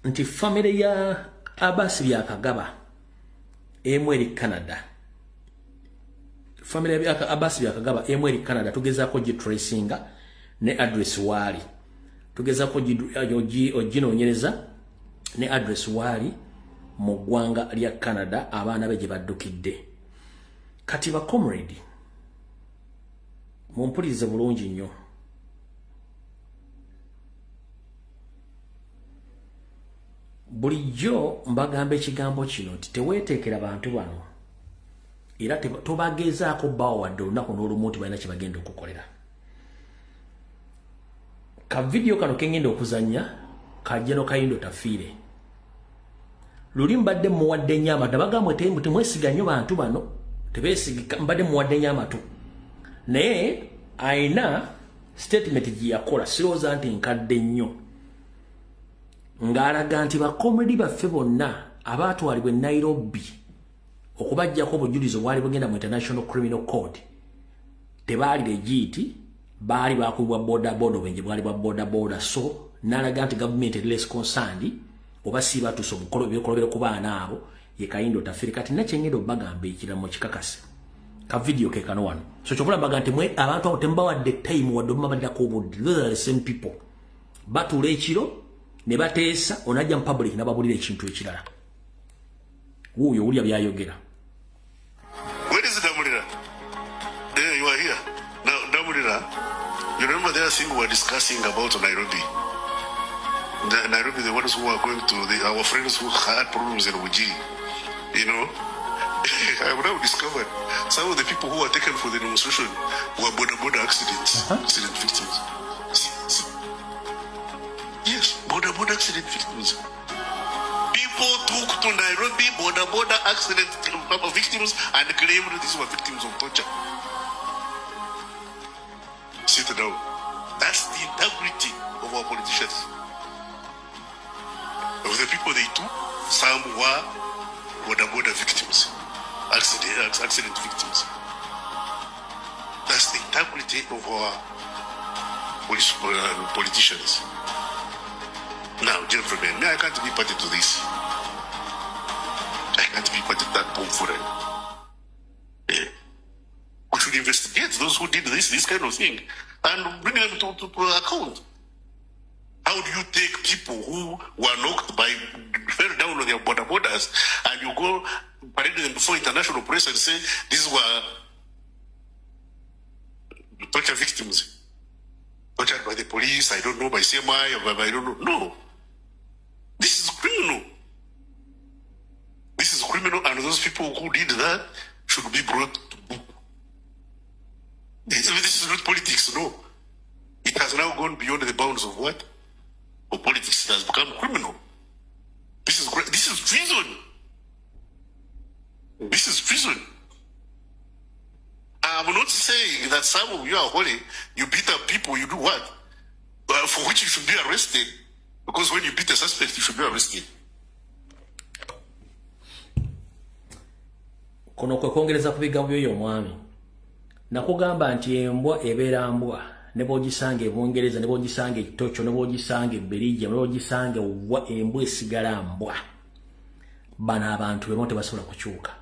nti family ya Abbas Byakagaba emweri Canada family ya Abbas Byakagaba emweri Canada tugezaako gitracinga ne address wali tugezaako oginoonyereza ne address wali mu ggwanga lya Canada abaana be gye baddukidde kati ba comrade mumpulirize bulungi nnyo bulijjo mbagamba ekigambo kino nti teweeteekera bantu bano era tobagezaako bbawo wadde olunaku n'olumu nti balina kye bagenda okukolera ka video kano kengenda okuzanya kajjeno Kayindo Tafiire luli mbadde muwadde nnyo amatu bagamba temwesiga nnyo bantu bano tebeesigika mbadde muwadde nnyo amatu naye ayina statement gye yakola sirowooza nti nkadde nnyo ng'alaga nti bakomedi baffe bonna abaatwalibwa e Nairobi okubajjako obujulizi obwali bugenda mu International Criminal Court tebaali legit baali bakubibwa bodaboda obwenje bwali bwa bodaboda so n'alaga nti government eri less concerned oba si batuuse obukolobero ku baana abo ye Kayindo Tafiire kati nakyengenda obagamba ekiramo kikakase ka video ke kano wano so kyokula mbaga nti mwe abantu abo tembawadde time wadde omumabalirako obudde those are the same people batuula ekiro ne bateesa onajja mu public n'ababulira ekintu ekirala wuuyo owulya byayogera. Where is Damulira? There you are here. Now Damulira, you remember the other thing we were discussing about Nairobi? Nairobi, the ones who are going to our friends who had problems in Ujiri, you know. I have now discovered some of the people who were taken for the demonstration were border accidents, accident victims. Yes, border accident victims. People took to Nairobi border accident victims and claimed these were victims of torture. Sit down. That's the integrity of our politicians. Of the people they took, some were border victims, accident victims. That's the integrity of our politicians. Now, gentlemen, I can't be party to this. I can't be party to that bomb for it. Yeah. We should investigate those who did this kind of thing, and bring them to account. How do you take people who were knocked fell down on their borders, and you go parade them before international press and say these were torture victims, tortured by the police, I don't know, by CMI, or I don't know. No. This is criminal. This is criminal, and those people who did that should be brought to book. This is not politics, no. It has now gone beyond the bounds of what? Of politics. It has become criminal. This is treason. This is treason. I'm not saying that some of you are holy, you beat up people, you do what? For which you should be arrested. Because when you beat a suspect, you should be arrested. Kono kwe kwongereza ku bigambo by'oyo omwami. Nakugamba nti embwa ebeera mbwa, ne bw'ogisanga ebungereza, ne bw'ogisanga ekitoco, ne bw'ogisanga ebberijja, ne bw'ogisanga embwa esigala mbwa. Bano abantu bemo tebasobola kukyuka.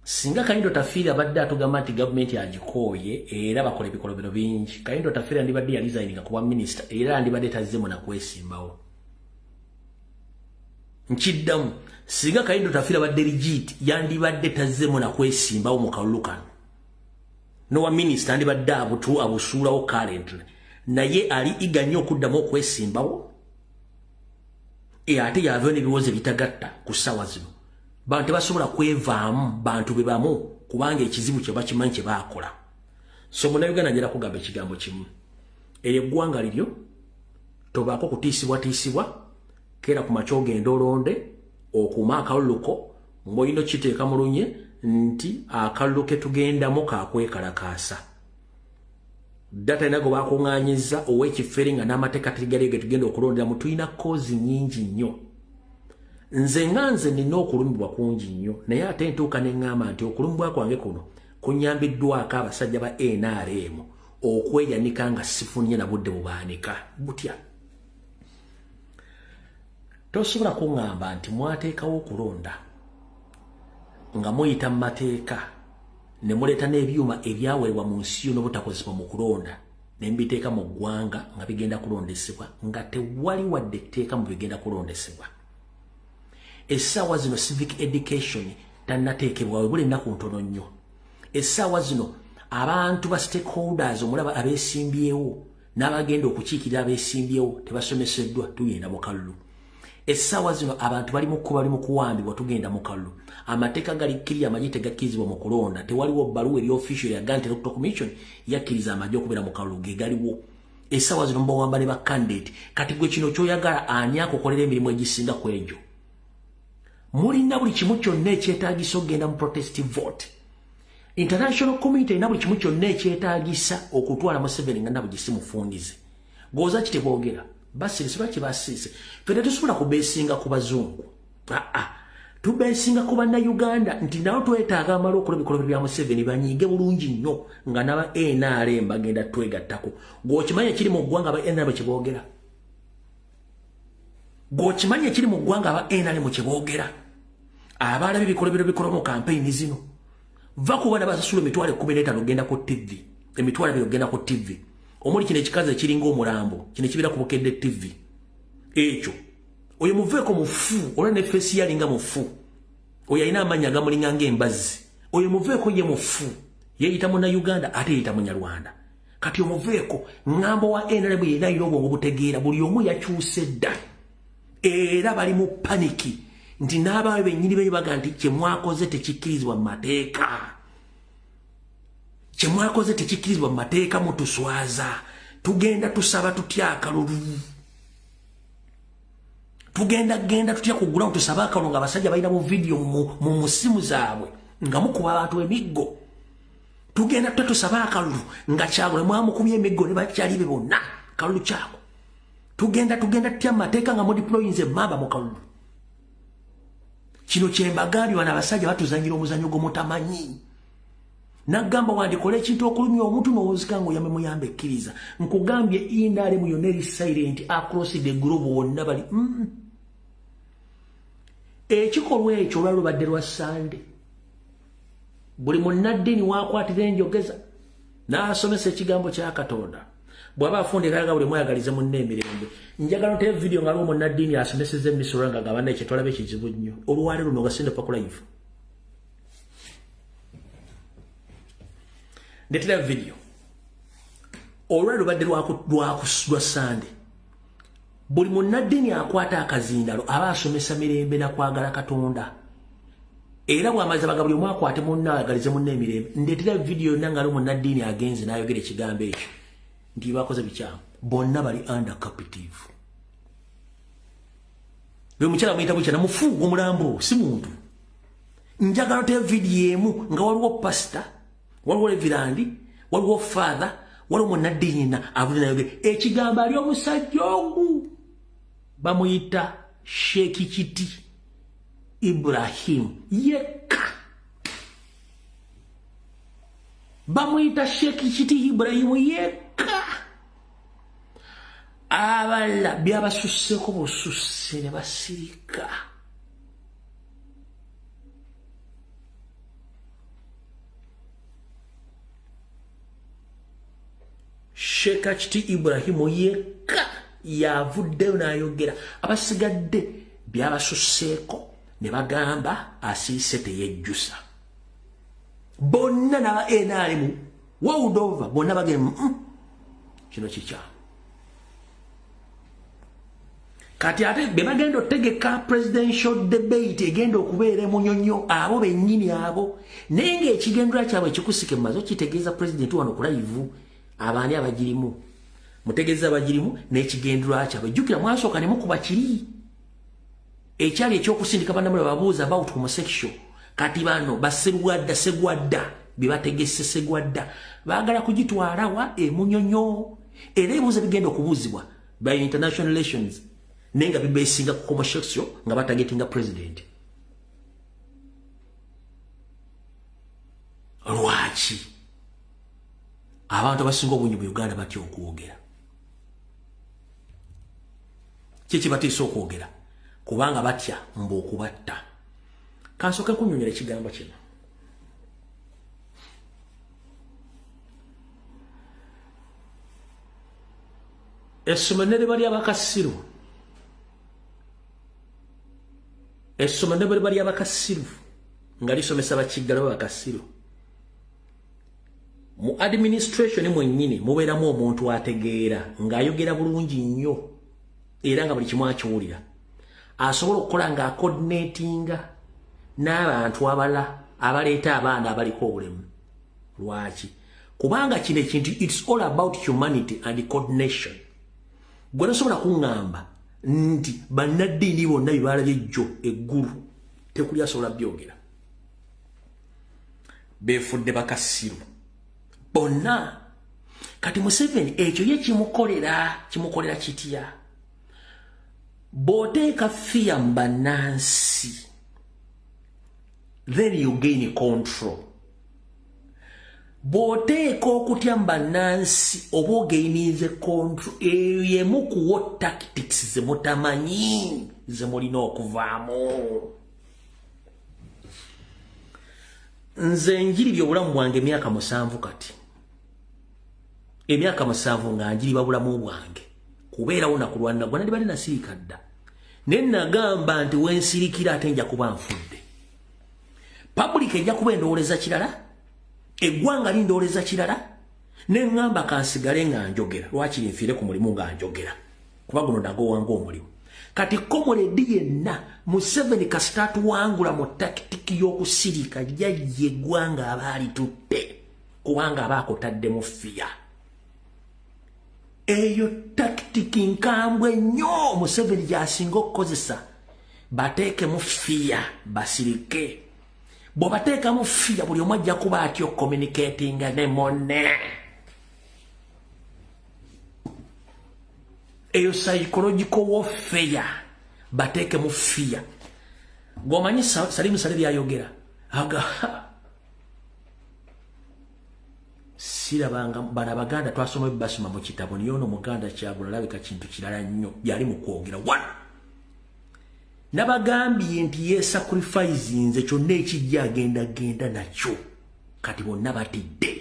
Singa Kayindo Tafiire abadde atugamba nti gavumenti agikooye era bakola ebikolobero bingi, Kayindo Tafiire andibadde yalisigninga kuba minisita era andibadde tazzemu na kwesimbawo. Nkiddamu, singa Kayindo Tafiire abadde legit yandibadde tazzemu na kwesimbawo mu kalulu kano. Nowa minisita andibadde abusuulawo currently. Naye ali iga nnyo okuddamu okwesimbawo. Ate yavaayo n'ebiwozo bitagatta ku ssaawa zino. Bantu tebasobola kwevaamu bantu be bamu kubanga ekizibu kye bakimanyi kye baakola. So munnayuganda njala kugamba ekigambo kimu. Eryo eggwanga liryo tobaako kutiisibwa keera ku makya ogenda olonde okuuma akaluluko ng'olina kiteeka mu lunye nti akalulu ke tugendamu kaakwekalakaasa. data inago bakunganyiza owekiferinga n'amateeka tigaliege tugenda okulondera mutuyina kozi nyingi nnyo nze nganze nina okulumbibwa kungi nnyo naye ate ntuuka ne ŋŋamba nti okulumbibwa kwange kuno kunyambiddwako abasajja ba NRM okweyanika nga sifunye na budde bubaanika butya tosobola kuŋŋamba nti mwateekawo okulonda nga muyita mu mateeka ne muleeta n'ebyuma ebyaweebwa mu nsi yo n'obutakozesebwa mu kulonda ne mbiteeka mu ggwanga nga bigenda kulondesebwa nga tewali wadde etteeka mu bigenda kulondesebwa essaawa zino civic education tannateekebwa webula ennaku ntono nnyo essaawa zino abantu ba stakeholders omulaba abeesimbyewo n'abagenda okukiikirira abeesimbyewo tebasomeseddwa tugenda mu kalulu essaawa zino abantu bali mu kuwambibwa tugenda mu kalulu amateeka galikkirira amagye tegakkirizibwa mu kulonda tewaliwo bbaluwa eri official yaga nti electoral commission yakkiriza amagye okubeera mu kalulu ge galiwo essaawa zino mbawamba ne ba candidate kati gwe kino kyoyagala ani akukolera emirimu egisinga ku egyo mulina buli kimu kyonna ekyetaagisa okugenda mu protestive vote international community erina buli kimu kyonna ekyetaagisa okutwala Museveni nga nabo gisimufundize goza kitebogera basirise lwaki basirise ffe tetusobola kubeesinga ku bazungu tubeesinga ku bannayuganda nti nawo twetaaga amala okola ebikolwa bya Museveni banyiige bulungi nnyo nga naba NRM bagenda twegattako gw'okimanya ekiri mu ggwanga aba NRM kyeboogera gw'okimanya ekiri mu ggwanga aba NRM kyeboogera abalaba ebikolwa bikolwa mu kampeyini zino va ku bana basasula emitwalo 15 ogenda ku TV emitwalo 2 ogenda ku TV omuli kino ekikazi ekiringa omulambo kino ekibeera ku Bukedde TV ekyo oyo muveeko mufu olwa ne face yalinga mufu oyo alina amanya agamulinga ng'embazzi oyo muveeko ye mufu yeeyita Munnayuganda ate yeeyita Munyarwanda kati omuveeko ŋŋambo wa NRM yenna alina obwongo butegeera buli omu yakyuse dda era bali mu paniki nti n'abaawe bennyini be baga nti kyemwakoze tekikkirizibwa mu mateeka kyemwakoze tekikkirizibwa mu mateeka mutuswaza tugenda tusaba tutya akalulu tugenda tutya kugula tusaba akalulu nga abasajja balina mu vidiyo mu musimu zaabwe nga mukuba abantu emiggo tugenda tutya tusaba akalulu nga Kyagulanyi mwamukubye emiggo ne bakyali be bonna kalulu kyako tugenda tutya mu mateeka nga mudiployinze emmamba mu kalulu kino kyembagambye bano abasajja batuzanyira omuzanyo gw'omutamanyi nagamba wandikola ekintu okulumya omuntu n'owozika ng'oyambe muyambe ekkiriza nkugambye NRM yonna eri silent across the globe wonna bali ekikolwa ekyo olwali lubadde lwa Sande buli munnaddiini waakwatira enjogeza n'asomesa ekigambo kya Katonda bw'aba afundiraga buli mwayagalize munne emirembe njagala nteyo vidiyo nga aliwo munnaddiini asomeseza emisolo nga gabana ekyo twalabe ekizibu nnyo olwali luno gasinde pa ku live ndetera vidiyo olwali lubadde lwa Sande buli munnaddiini akwata akazindalo aba asomesa mirembe na kwagala Katonda era bw'amaze baga buli omu akwate munne ayagalize munne emirembe ndetera vidiyo yonna nga aliwo munnaddiini agenze n'ayogera ekigambo ekyo nti bakoze bikyamu bonna bali under captive bwe mukyala muyita bukya namufuuga omulambo si muntu njagala te vidiyo emu nga waliwo pasita waliwo levirandi waliwo father waliwo munnaddiini na avudde nayogera ekigambo ali omusajja ogu bamuyita Sheikh Kiti Ibrahim yekka bamuyita Sheikh Kiti Ibrahim yekka abala byabasusseko bususse ne basirika Sheikh Kiti Ibrahim yekka yavuddeyo n'ayogera abasigadde byabasusseeko ne bagamba asiise teyejjusa bonna n'aba NRM world over bonna bagenda kino kikyamu kati ate be bagenda otegeka presidential debate egenda okubeera munyonyo abo bennyini abo naye ng'ekigendera kyabwe kikusike mumaze okitegeeza president wano ku live abaani abagirimu mutegeeza abagirimu n'ekigendera kyabwe jjukira mwasooka ne mukuba kiri ekyali ekyokusindika bannamule babuuza about homosexual kati bano baserwadda segwadda bibategese gwadda baagala kugitwala wa emunyonyo era ebibuuzo bigenda okubuuzibwa by international relations nenga bibesinga ku commercial nga batagetinga president lwaki abantu abasinga obungi mu Uganda batya okwogera kiki batiisa okwogera kubanga batya mbu okubatta kansooke kunnyonnyola ekigambo kino essomero ne liba ly'abakasiru essomero ne liba ly'abakasiru nga lisomesa bakiggala b'abakasiru mu administration mwennyini mubeeramu omuntu ategeera ng'ayogera bulungi nnyo era nga buli kimu akiwulira asobola okukola ng'acoordinatinga n'abantu abala abaleeta abaana abaliko obulemu lwaki kubanga kino ekintu it's all about humanity and coordination gwe nasobola kuŋŋamba nti bannaddiini bonna byebalabye jjo eggulu tekuli asobola byogera beefudde bakasiru bonna kati Museveni ekyo ye kimukolera kitya bw'oteeka fear mu bannansi then you gain control bw'oteeka okutya mu bannansi oba ogainize control eyo yemu kuwo tactics zemutamanyi zemulina okuvaamu nze njiribye obulamu bwange emyaka 7 kati emyaka 7 nga njiriba bulamu bwange kubeerawo nakulwanira gwana libali nasirika dda ne nagamba nti wensirikira ate nja kuba nfudde public ejja kuba endooleza kirala eggwanga lindooleza kirala ne ngamba kansigale nga njogera lwaki nfiire ku mulimu nga njogera kuba guno nago wange omulimu kati komuledi yenna Museveni kasita atuwangula mu takitiki y'okusirika jjajja eggwanga abaali tutte kubanga abaakotadde mu fiya eyo takitiki nkambwe nnyo Museveni gy'asinga okukozesa bateeke mu fiya basirike bwe bateeka mu fiya buli omu ajja kuba atyo communicatinga ne monne eyo psychological warfare bateeke mu fiya gwomanyi Salimu Sale byayogera aga sirabanga bana Abaganda twasoma basoma mu kitabo niyo no Muganda kyagula labika kintu kirala nnyo yali mu kwogera nabagambye nti yesacrifice nze kyonna ekijja agenda nakyo kati bonna batidde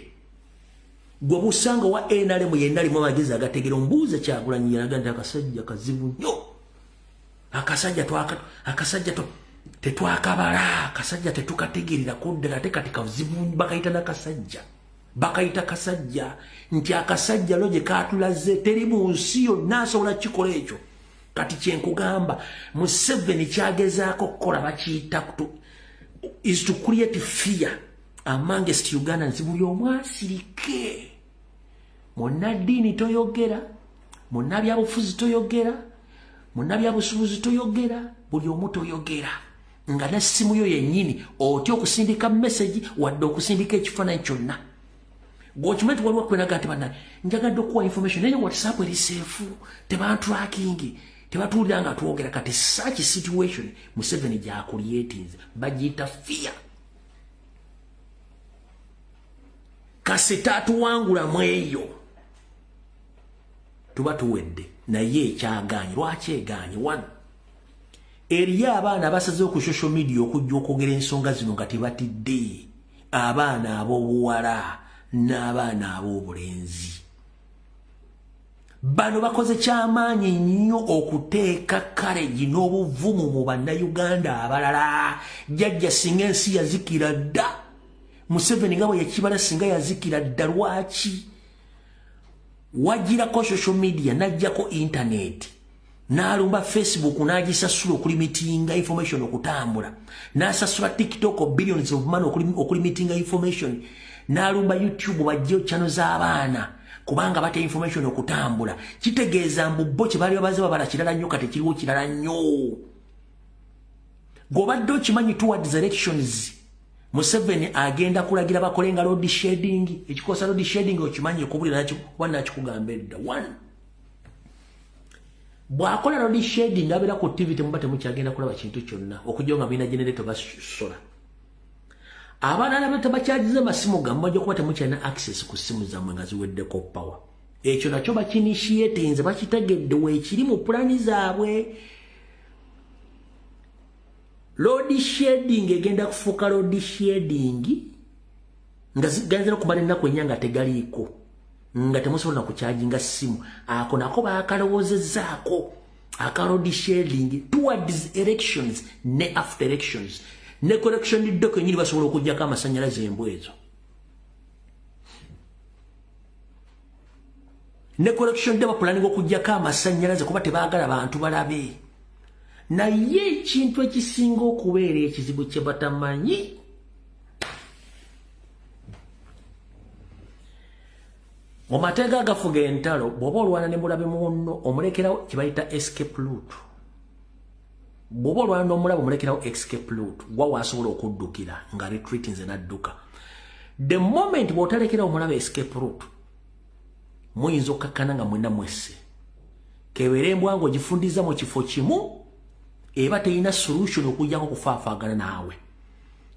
gwe busanga wa NRM yenna limu amagezi agategera ombuuza Kyagulanyi yagamba akasajja kazibu nnyo akasajja tetwakabala akasajja tetukategerera kuddala ate kati kazibu bakayita nakasajja bakayita kasajja nti akasajja loje katulaze teri mu nsi yonna asobola kikola ekyo kati kyenkugamba Museveni kyagezaako kukola bakiyita is to create fear amongst Ugandans buli omu asirike munnaddiini toyogera munnabyabufuzi toyogera munnabyabusuubuzi toyogera buli omu toyogera nga nessimu yo yennyini otya okusindika message wadde okusindika ekifaananyi kyonna gwokimanyi ti waliwo kwenaga ati banna njagadde okuwa information naye WhatsApp eri seefu tebantracking tebatuulira nga twogera kati such situation Museveni gyakuliyetinze bagiyita fear kasita atuwangula mu eyo tuba tuwedde naye ekyagaanyi lwaki egaanyi one eriyo abaana abasazeewo ku social media okujja okwogera ensonga zino nga tebatidde abaana ab'obuwala n'abaana ab'obulenzi bano bakoze kyamaanyi nnyo okuteeka kaleji n'obuvumu mu bannayuganda abalala jjajja singa ensi yazikira dda Museveni nga bwe yakibala singa yazikira dda lwaki wagirako social media najjako internet n'alumba Facebook n'agisasula okulimitinga information okutambula n'asasula TikTok billions of money okulimitinga information n'alumba YouTube bajjeo channel z'abaana kubanga bate information okutambula kitegeeza mbu bo kye bali babaze babala kirala nnyo kati kiriwo kirala nnyo gobadde okimanyi towards elections Museveni agenda kulagira bakolenga load shedding ekikosa load shedding okimanyi okubulira nakyo wana kikugambe dda 1 bwakola load shedding abera ku TV temubate mukyagenda kulaba kintu kyonna okujonga bina generator basola abana nabata bachajize masimu gambaje kuba temukyana access ku simu zammwe nga ziweddeko power ekyo nakyo bakinitiate nze bakitegedde weekiri mu plani zaabwe load shedding egenda kufuuka load shedding nga ziganzira kumala ennaku ennyanga tegaliiko nga temusobola kukyajinga simu ako nako bakalowoozezaako aka load shedding towards elections ne after elections ne correction doco nyiri basobola okujjako amasanyalaze embwezo ne correction de planning okujjako amasanyalaze kuba tebaagala bantu balabe naye ekintu ekisinga okubeera ekizibu kye batamanyi omuteeka agafuga entalo bw'oba olwana ne mulabe munno omulekerawo kye bayita escape route bw'oba olwana n'omulabe omulekerawo escape route gwa waasobola okuddukira nga retreat nze n'adduka the moment bw'otalekerawo omulabe escape route muyinza okkakkana nga mwenna mwesse kebeera embwa ng'ogifundiza mu kifo kimu eba teyina solution okujjako kufaafaagana naawe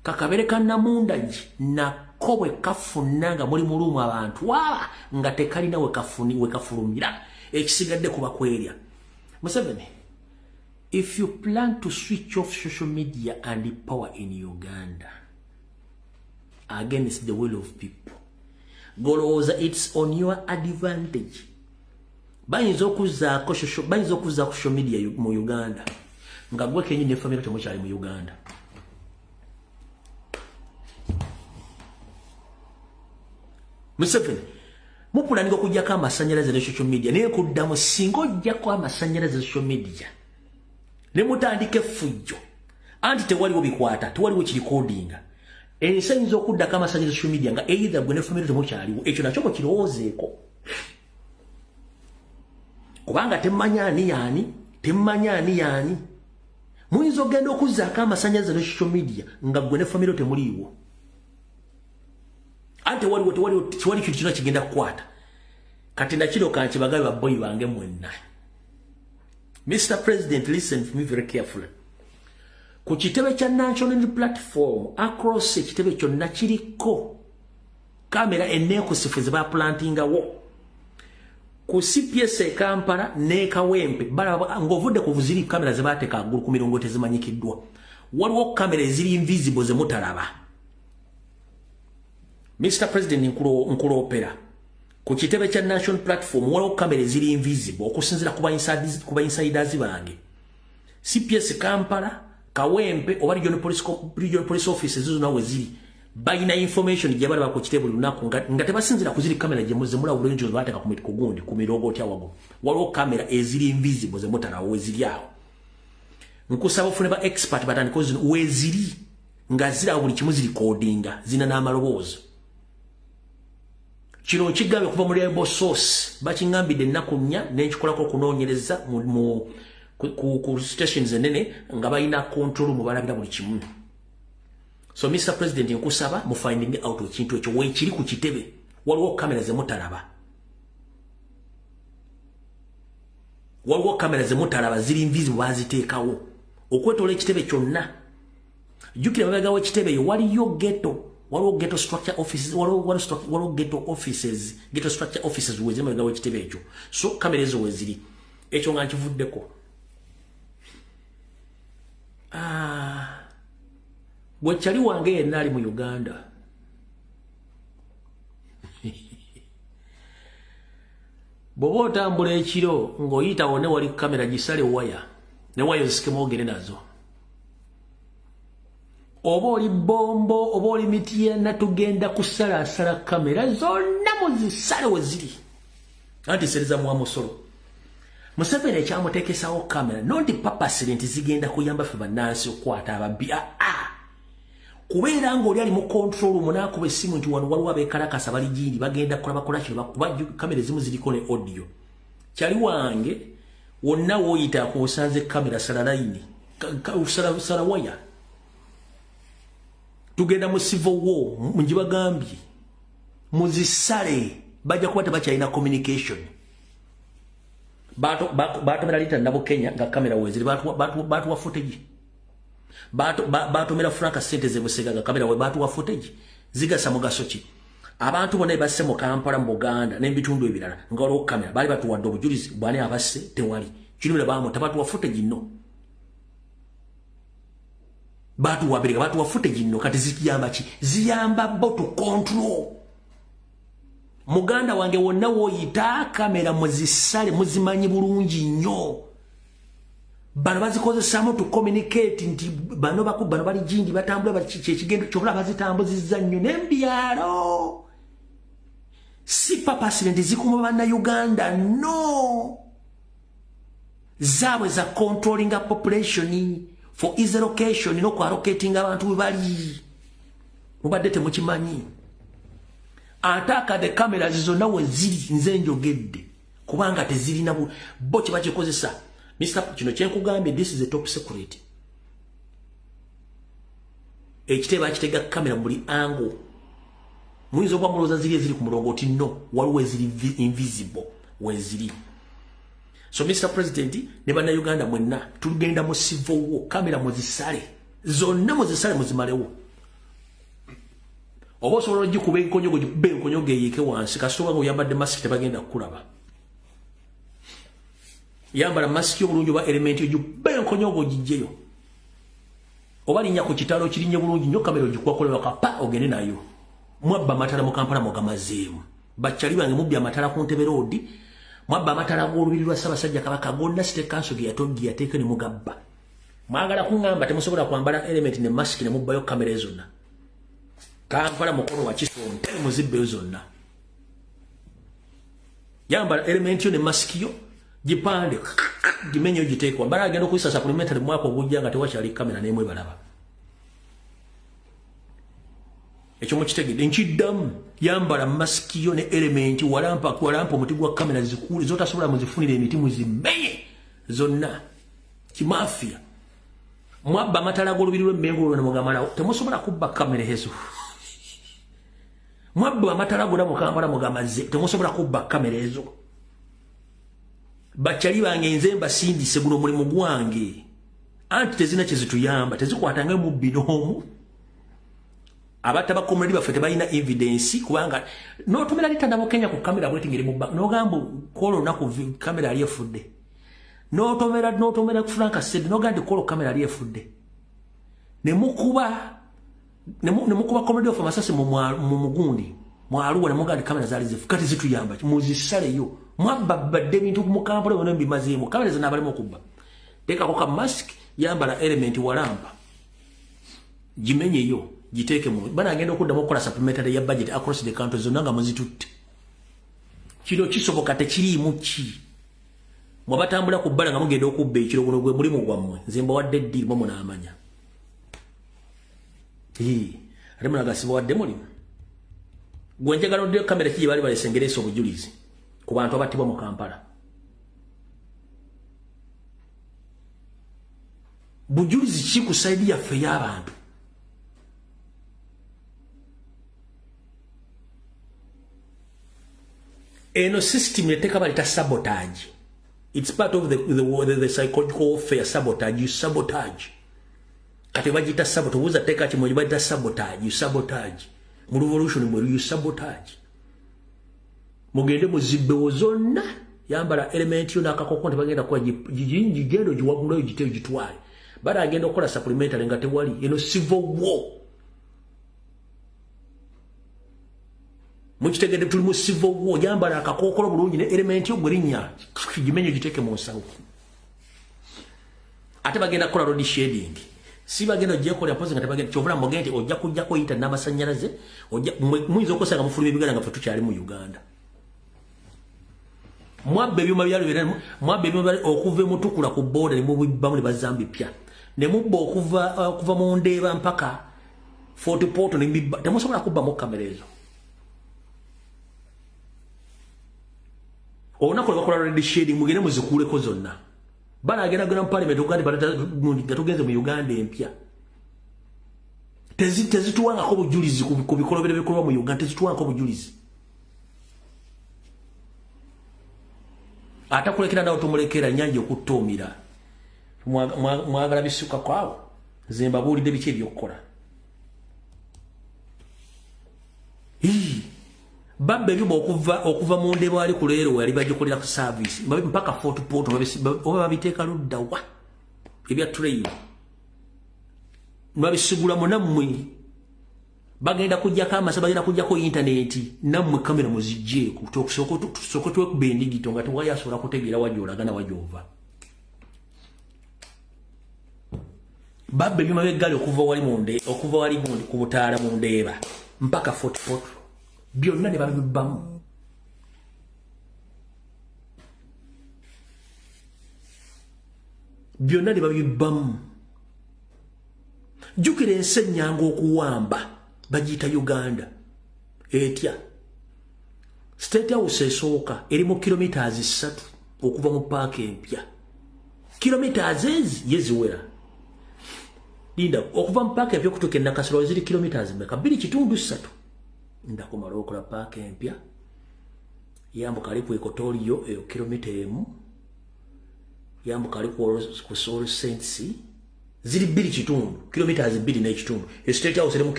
kakabere ka namundagi nako bwe kafuna nga muli mulumu abantu waba nga tekalina we kafulumira ekisigadde kuba kwerya Museveni if you plan to switch off social media and the power in Uganda against the will of people golowooza it's on your advantage bayinza okuzaako social media mu Uganda nga gwe kenyi ne family temukyali mu Uganda Museveni mupulaninga okujjako amasanyalaze ne social media naye kuddamu singa ojjako amasanyalaze social media ne mutandika effujjo anti tewaliwo bikwata tewaliwo kirikodinga ensi eyinza okuddako amasanyalaze social media nga either gwe ne family temukyaliwo ekyo nakyo mukirowoozeeko kubanga temmanya ani yaani muyinza ogenda okuzzaako amasanyalaze ne social media nga gwe ne family temuliiwo ante tewali kintu kyonna kigenda kukwata kati nakino kanki bagabe baboyi bange mwenna Mr. President, listen to me very carefully. Ku kitebe kya national platform across ekitebe kyonna kiriko kamera enneekusifu ze baplantingawo ku CPS e Kampala ne Kawempe ng'ovudde ku buziri kamera ze baateeka waggulu ku mirongo tezimanyikiddwa waliwo kamera eziri invisible ze mutalaba Mr. President nkuloopera ku kitebe kya national platform waliwo kamera eziri invisible okusinzira kuba insiders bange CPS Kampala Kawempe oba regional police offices zona we ziri bayina information gye balaba ku kitebe lunaku nga tebasinzira kuziri kamera gye mula bulungi baateka ku mitiko gundi ku mirongo otya wago waliwo kamera eziri invisible ze mutalawo we ziri awo nkusaba ofune ba expert batandika we ziri nga zira buli kimu ziri codinga zina n'amaloboozi kino kigabe kuva muri ebo source bakingambide ennaku 4 n'ekikolako okunoonyereza ku stations enene nga balina control mu balabira buli kimu so Mr. President nkusaba mu finding out ekintu ekyo weekiri ku kitebe waliwo kamera ze mutalaba ziri invisible baziteekawo okwetola ekitebe kyonna jukira babagawo ekitebe waliyo ghetto structure offices waliwo ghetto structure offices weziri babagawo ekitebe ekyo so kamera ezo weziri ekyo nga nkivuddeko Gwechali wange yenna ali mu Uganda bobo otambula ekiro ng'oyitawo ne wali kamera gisale waya ne waya zisikemu ogere nazo oba oli bombo oba oli mitiyana tugenda kusalaasala kamera zonna muzisale we ziri anti sereza mwamusolo Museveni ekyamuteekesawo kamera not purposely nti zigenda kuyamba ffe bannansi okukwata ababbi kubeera ng'oli ali mu control room n'akuba essimu nti wano waliwo abeekalakasa bali gindi bagenda kukola bakola kino bakuba kamera ezimu ziriko ne audio kyali wange wonna wooyita kusanze kamera sala layini sala waya tugenda mu civil war mujibagambye muzisale bajja kuba tebakyalina communication batomera lita nabo Kenya nga kamera weziri batuwa footage batomera Franka sente zebusega nga kamera we batuwa footage zigasa mugaso ki abantu bonna basse mu Kampala mu Buganda n'ebitundu ebirala nga olwo kamera bali batuwadde obujulizi bwane abasse tewali kinule bamu tabatuwa footage no batuwa biriga batuwa footage no kati zikiyamba ki ziyamba boto control Muganda wange wonna woyita kamera muzisale muzimanyi bulungi nnyo bano bazikozesamu to communicate nti bano bali jingi batambula ekigendo kyobula bazitambuzizza nnyo n'embyalo si papasire nti zikuma banna Uganda no zaabwe za controlling a population for easy location no allocating abantu we bali mubadde temukimanyi ataka the cameras zonna we ziri nze njogedde kubanga tezirina bo kye bakikozesa Mr. kino kyenkugambye this is a top secret ekiteba kitega kamera muri angle mwizo kwa muloza ziri ku mulongoti no waliwo ziri invisible we ziri so Mr. President ne bana Uganda mwenna tugenda mu civil war kamera muzisale zonna muzisale muzimalewo obosobola jikuba enkonyogo yeke wansi kasoba ngo yambadde mask tebagenda kulaba yambala mask y'obulungi oba element ejikuba enkonyogo gijjeyo oba linnya ku kitalo kirinye bulungi nnyo kamera ogikwakolewa kapa ogende nayo mwabba amatala mu Kampala mugamazeemu bakyali bange mubbi amatala ku Ntebe Road mwabba amatala g'olubiri lwa Ssaabasajja Kabaka gonna State Council ge yateeka ne mugabba mwagala kuŋŋamba temusobola kwambala element ne mask ne mubbayo kamera ezonna Kampala mukono wa kisonte muzibbe zonna yambala element yo ne mask yo gipande gimenyo giteekwa bala agenda okuyisa supplementary mwako ogujja nga tewakyali kamera n'emwe balaba ekyo mukitegedde nkiddamu yambala mask yo ne element walampa omuti gwa kamera zikule zotasobola muzifunira emiti muzimenye zonna kimafia mwabba amatala g'olubiri lw'emmengo mugamalawo temusobola kubba kamera ezo mwabba amatala gonna mu Kampala mugamaze temusobola kubba kamera ezo bakyali bange nze mbasindise guno mulimu gwange anti tezina kyezituyamba tezikwatanga mu binomu abataba komedi baffe tebalina evidence kubanga n'otomera litanda mu Kenya ku kamera bwetingeri mu n'ogamba kolo naku kamera ali efudde n'otomera Franka said n'ogamba kolo kamera ali efudde ne mukuba komedi of masasi mu mugundi mwaluwa ne mugandi kamera zali zifu kati zituyamba muzisaleyo mwabba badde bintu mu Kampala wano mbimazeemu kamera zina balimo kubba teka ko ka mask yambala element walampa jimenyeyo giteeke mu bana agenda okuddamu okukola supplementary ya budget across the country zonna nga muzitutte kiro kisoboka tekiriimu ki mwabatambula ku bbala nga mugenda okubba ekiro guno gwe mulimu gwammwe nze mbawadde eddiiri mwe munaamanya ate munagasibwa wadde mulimu gwe njagala oddeyo kamera kiri baali balesengeresa obujulizi ku bantu abattibwa mu Kampala bujulizi ki ku saidi yaffe y'abantu eno system yeteka balita sabotage it's part of the psychological warfare sabotage you sabotage kati bagita sabotage uza teka ki mwe bagita sabotage you sabotage mu revolution mwe you sabotage mugende muzibbe zonna yambala element yo nakakoko bagenda kwa gigendo giwagulo giteo gitwale bada agenda okola supplementary nga tewali eno civil war mukitegedde tuli mu civil war yambala akakokolo bulungi ne element yo gwerinya gimenyo giteke mu nsawo ate bagenda kola road shading si bagenda jeko lya pozi nga bagenda kyovula mogende ojja kujja ko yita n'amasanyalaze ojja muizo okosanga mufulube bigala nga fetu kyali mu Uganda mwabbe ebyuma byalo biremu mwabbe ebyuma okuva mutukula ku border mu bibbamu bazambi pya ne mubbo okuva mu Ndeeba mpaka Fort Portal ne mbibba temusobola kubba mu kamera ezo onakola bakola red shading mugende muzikuleko zonna bana agenda gona parliament ogandi balata tugenze mu Uganda empya tezituwangako bujulizi ku bikolobero bikolwa mu Uganda, tezituwangako bujulizi. Atakulekera nawo tumulekera nyanja okutomira. Mwagala bisuka kwawo. Zemba bulide biki ebyokukola. Babbe bibo okuva mu ndebo ali ku leero yali bagikolera ku service. Mpaka Fort Portal oba babiteeka ludda wa. Ebya train. Mwabisigula munammwe. Bagenda kujjako amasa, bagenda kujjako internet, nammwe kamera muzijje kusokotwe ku bendigito nga tewayasobola kutegeera wajolagana wajova. Babbe bimabe gali okuva wali munde ku butaala mu ndeeba mpaka Fort Portal. Byonna ne babibbamu. Byonna ne babibbamu. Jukira ensenyanga okuwamba bagita Uganda etya State House esooka erimu kilometers 3 okuva mu park empya. Kilometers yeziwera. Linda okuva mu park empya okutuuka Nakasero ziri kilometers meka 2.3. Ndakomala okola park empya yambuka ali ku Equatorio kilomita emu yambuka ali ku Soul Sensi ziri 2.5 kilometers 2.5. State House erimu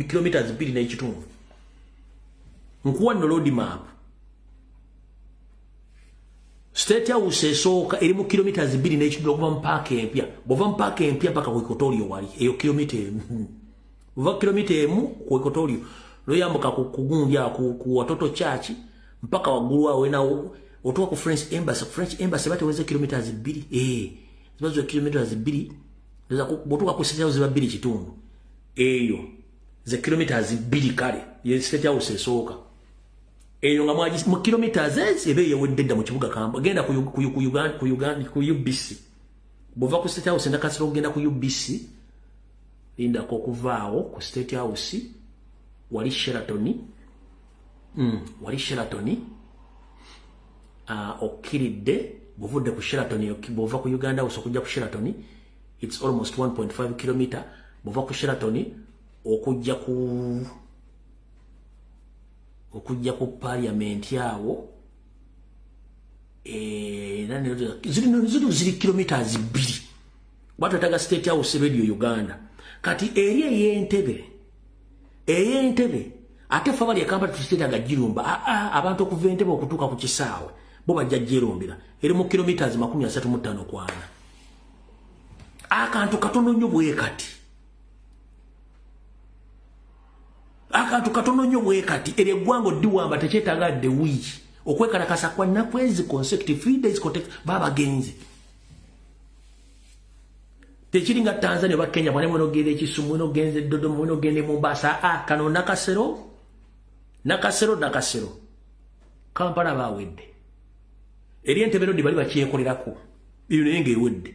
kilometers 2.5. Nkuwa no road map. State House esooka erimu kilometers 2.5 okuva mu park empya. Bova mu park empya paka ku Equatorio wali eyo kilomita emu. Bova kilomita emu ku Equatorio. Loyambuka kugundia ku watoto church mpaka wagulu awe na otoka ku French Embassy bateweze kilometers 2. Zibazo kilometers 2. Nza kubotoka ku State House 2.5. Eyo ze kilometers 2 kale ye State House esooka. Eyo nga mwaji mu kilometers ebe yewedde mu kibuga kamba genda ku Uganda ku UBC. Bova ku State House Nakasero genda ku UBC. Linda ko kuvaawo ku State House wali Sheraton. Okiridde buvudde ku Sheraton bova ku Uganda House okujja ku Sheraton. It's almost 1.5 kilometer. Bova ku Sheraton okujja ku parliament yawo ziri kilometers 2. Batataga State House Radio Uganda. Kati area Entebbe ate fa bali akamba tusitaga Jirumba abantu okuva Entebbe okutuuka ku Kisaawe bo bajja Jerombera eri mu kilometers 35 kwana. Akantu katono nnyo bwe kati eri eggwanga oddiwamba tekyetaagadde wiiki okwekalakasa kwa nnakwezi consecutive 3 days baba genzi. Techiringa Tanzania ba Kenya bwane mwono gende Kisumu mwono genze Dodoma mwono gende Mombasa kano Nakasero Kampala bawedde. Eri Entebbe Road bali bakyekolerako bino nenge ewedde.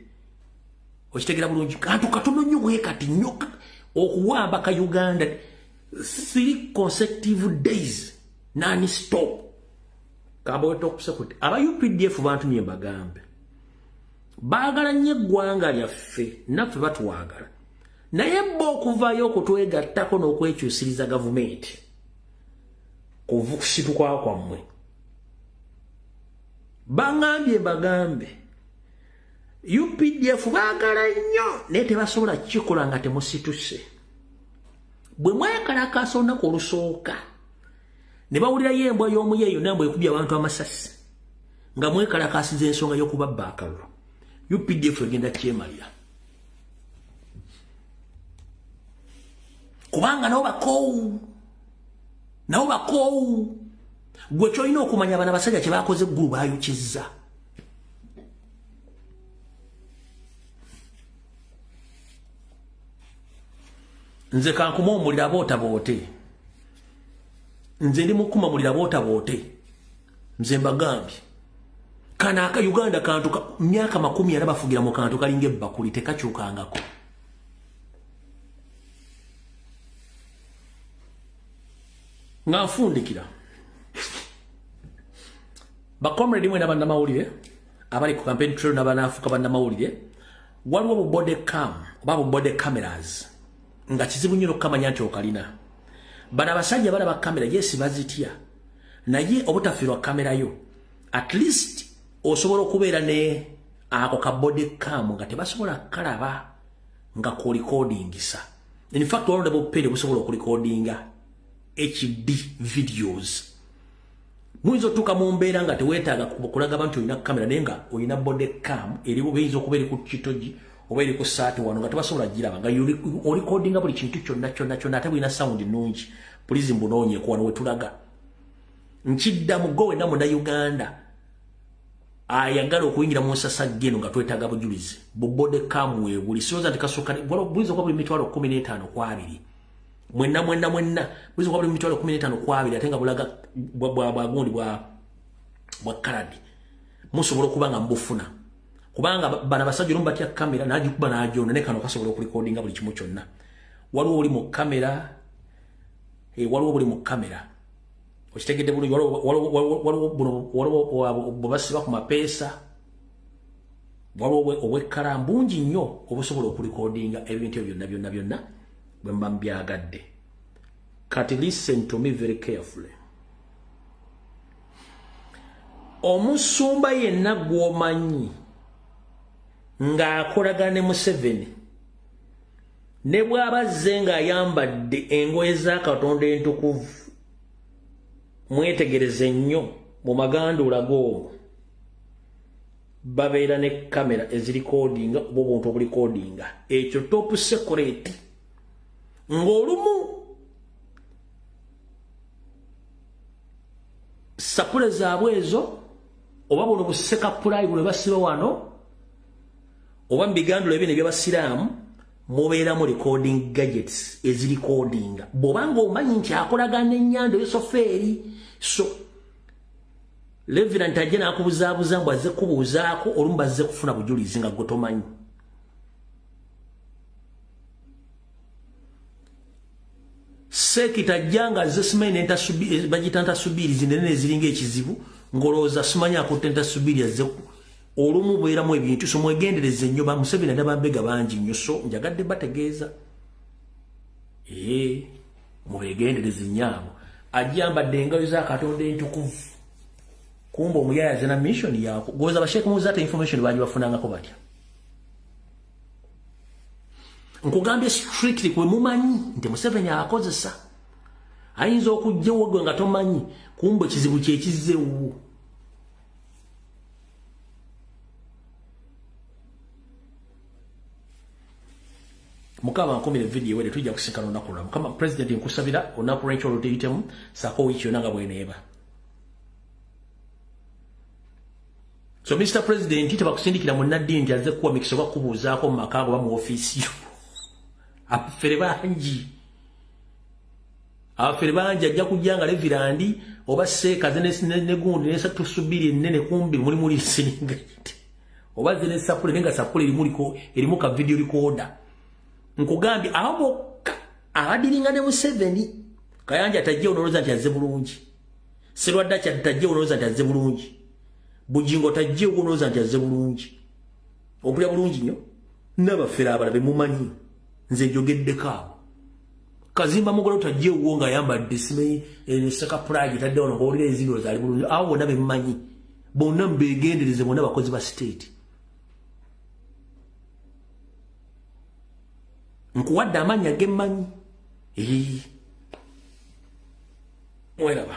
Okitegera bulungi kantu katono nnyo bwe kati nnyo okuwamba ka Uganda 3 consecutive days non-stop. Kabo tokusekuti aba UPDF bantu nye bagambe baagala nnyo eggwanga lyaffe naffe batuwagala naye bo okuvayo okutwegattako n'okwekyusiriza gavumenti kusitukwa kwammwe bangambye bagambe UPDF baagala nnyo naye tebasobola kikola nga temusituse. Bwe mwekalakasa olunaku olusooka ne bawulirayo embwa y'omuyeeyo nambwe ekubye abantu amasasi nga mwekalakasiza ensonga y'okubabba akalulu. UPDF egenda kyemalira kubanga nabo bakoowu gwe kyolina okumanya abana basajja kye baakoze eggulu baayokizza. Nze kankuma omulira bootaboote. Nze ndi mukuma mulira bootaboote. Nze mbagambye kana Uganda kantu myaka 10 yarabafugira mu kantu kalinge bakuli tekakyukangako. Ngafundikira bakomredi mwe nabanda mawulire abali ku campaign trail nabanafuka banda mawulire waliwo bode cameras nga kizibu nnyo okamanya nti okalina bana abasajja balaba kamera yesi bazitya naye obutafiirwa kamera yo at least osobola okubeera ne ako ka body cam nga tebasobola kalaba nga ko recordingisa. In fact all double pay busobola okurecordinga HD videos. Mwizo tuka mu mbeera nga teweetaaga kulaga abantu olina kamera naye nga olina body cam eriwo beyinza okubeera ku kitogi oba eri ku saati wano nga tebasobola giraba nga orecordinga buli kintu kyonna ate bulina sound nnungi. Please mbunoonye ku wano wetulaga. Nkiddamu gwe na munda Uganda ayagala okuyingira mu nsasa geno nga twetaaga bujulizi bu body cam we buli soza tikasukana wala bulizo kwa buli mitwalo 15 kwa abiri mwenna bulizo kwa buli mitwalo 15 kwa abiri atenga bulaga bwa gundi bwa karadi musobola kubanga mbufuna kubanga bana basajja lumba tya kamera naji kuba najo ne kano kasobola okurecordinga buli kimu kyonna waliwo oli mu kamera waliwo buli mu kamera okitegedde bulungi waliwo bubasiba ku mapeesa waliwo obwekkala mbungi nnyo obusobola okurecordinga ebintu ebyo byonna bwe mba mbyagadde. Kati listen to me very carefully. Omusumba yenna gw'omanyi ng'akolagana ne Museveni ne bw'abazze ng'ayambadde engoye za Katonda entukuvu mwetegereze nnyo mu magandula g'omwo babeera ne kamera ezirikodinga oba obuntu obulikodinga ekyo top secret ng'olumu sapule zaabwe ezo oba buno buseka pulayi bwe basiba wano oba mu bigandula ebyo eby'abasiraamu mubeeramu recording gadgets ezirikodinga bw'obanga omanyi nti akolagana ennyanja ey'esofeeri so Reverend ajja n'akubuzaabuza mbu azze kubuuzaako olumu bazze kufuna bujulizi nga gwe tomanyi. Sekita ajjanga azze simanyi bagita ntasubirizi nene eziringa ekizibu ng'olowooza simanyi akutte ntasubiri azze olumu bweramu ebintu so mwegendereze nnyo ba Museveni adabambega bangi nnyo so njagadde bategeeza mubegendereze nnyabo ajjambadde engayo za Katonda entukuvu kumba omuyayaze na mission yako goza basheke muzate information baji bafunangako batya nkugambye strictly kwe mumanyi nti Museveni akozesa ayinza okujjawo gwe nga tomanyi kumba kizibu kye kizzeewo. Mukaba nkomere video wede tujja kusikana olunaku kama president nkusabira olunaku lw'enkyo oluteyitemu sako wiki yonna nga bweneeba. So Mr. President tebakusindikira mu naddi nti azze kuwa mikisa oba kubuuzaako mu maka oba mu ofiisi yo. Abafere bangi ajja kujjanga Reverandi oba seekaze ne gundi nesatu subiri ennene kumbi muli siningayite oba ze ne sapule nenga sapule erimu ka video recorder. Nkugambye abo bokka abadiringa ne Museveni Kayanja tajje onoloza nti azze bulungi Serwadda tajje onoloza nti azze bulungi Bujingo tajje onoloza nti azze bulungi ompulya bulungi nnyo n'abafere abalabe mumanyi nze njogeddeko abo Kazimba Mugolo tajje uwo nga ayambadde simanyi seka pride tadde ono ng'owulira ezindiro zaali bulungi abo bonna be mumanyi bonna mbegendereze bonna bakozi ba state. Nkuwadde amanya gemmanyi. Mwelaba.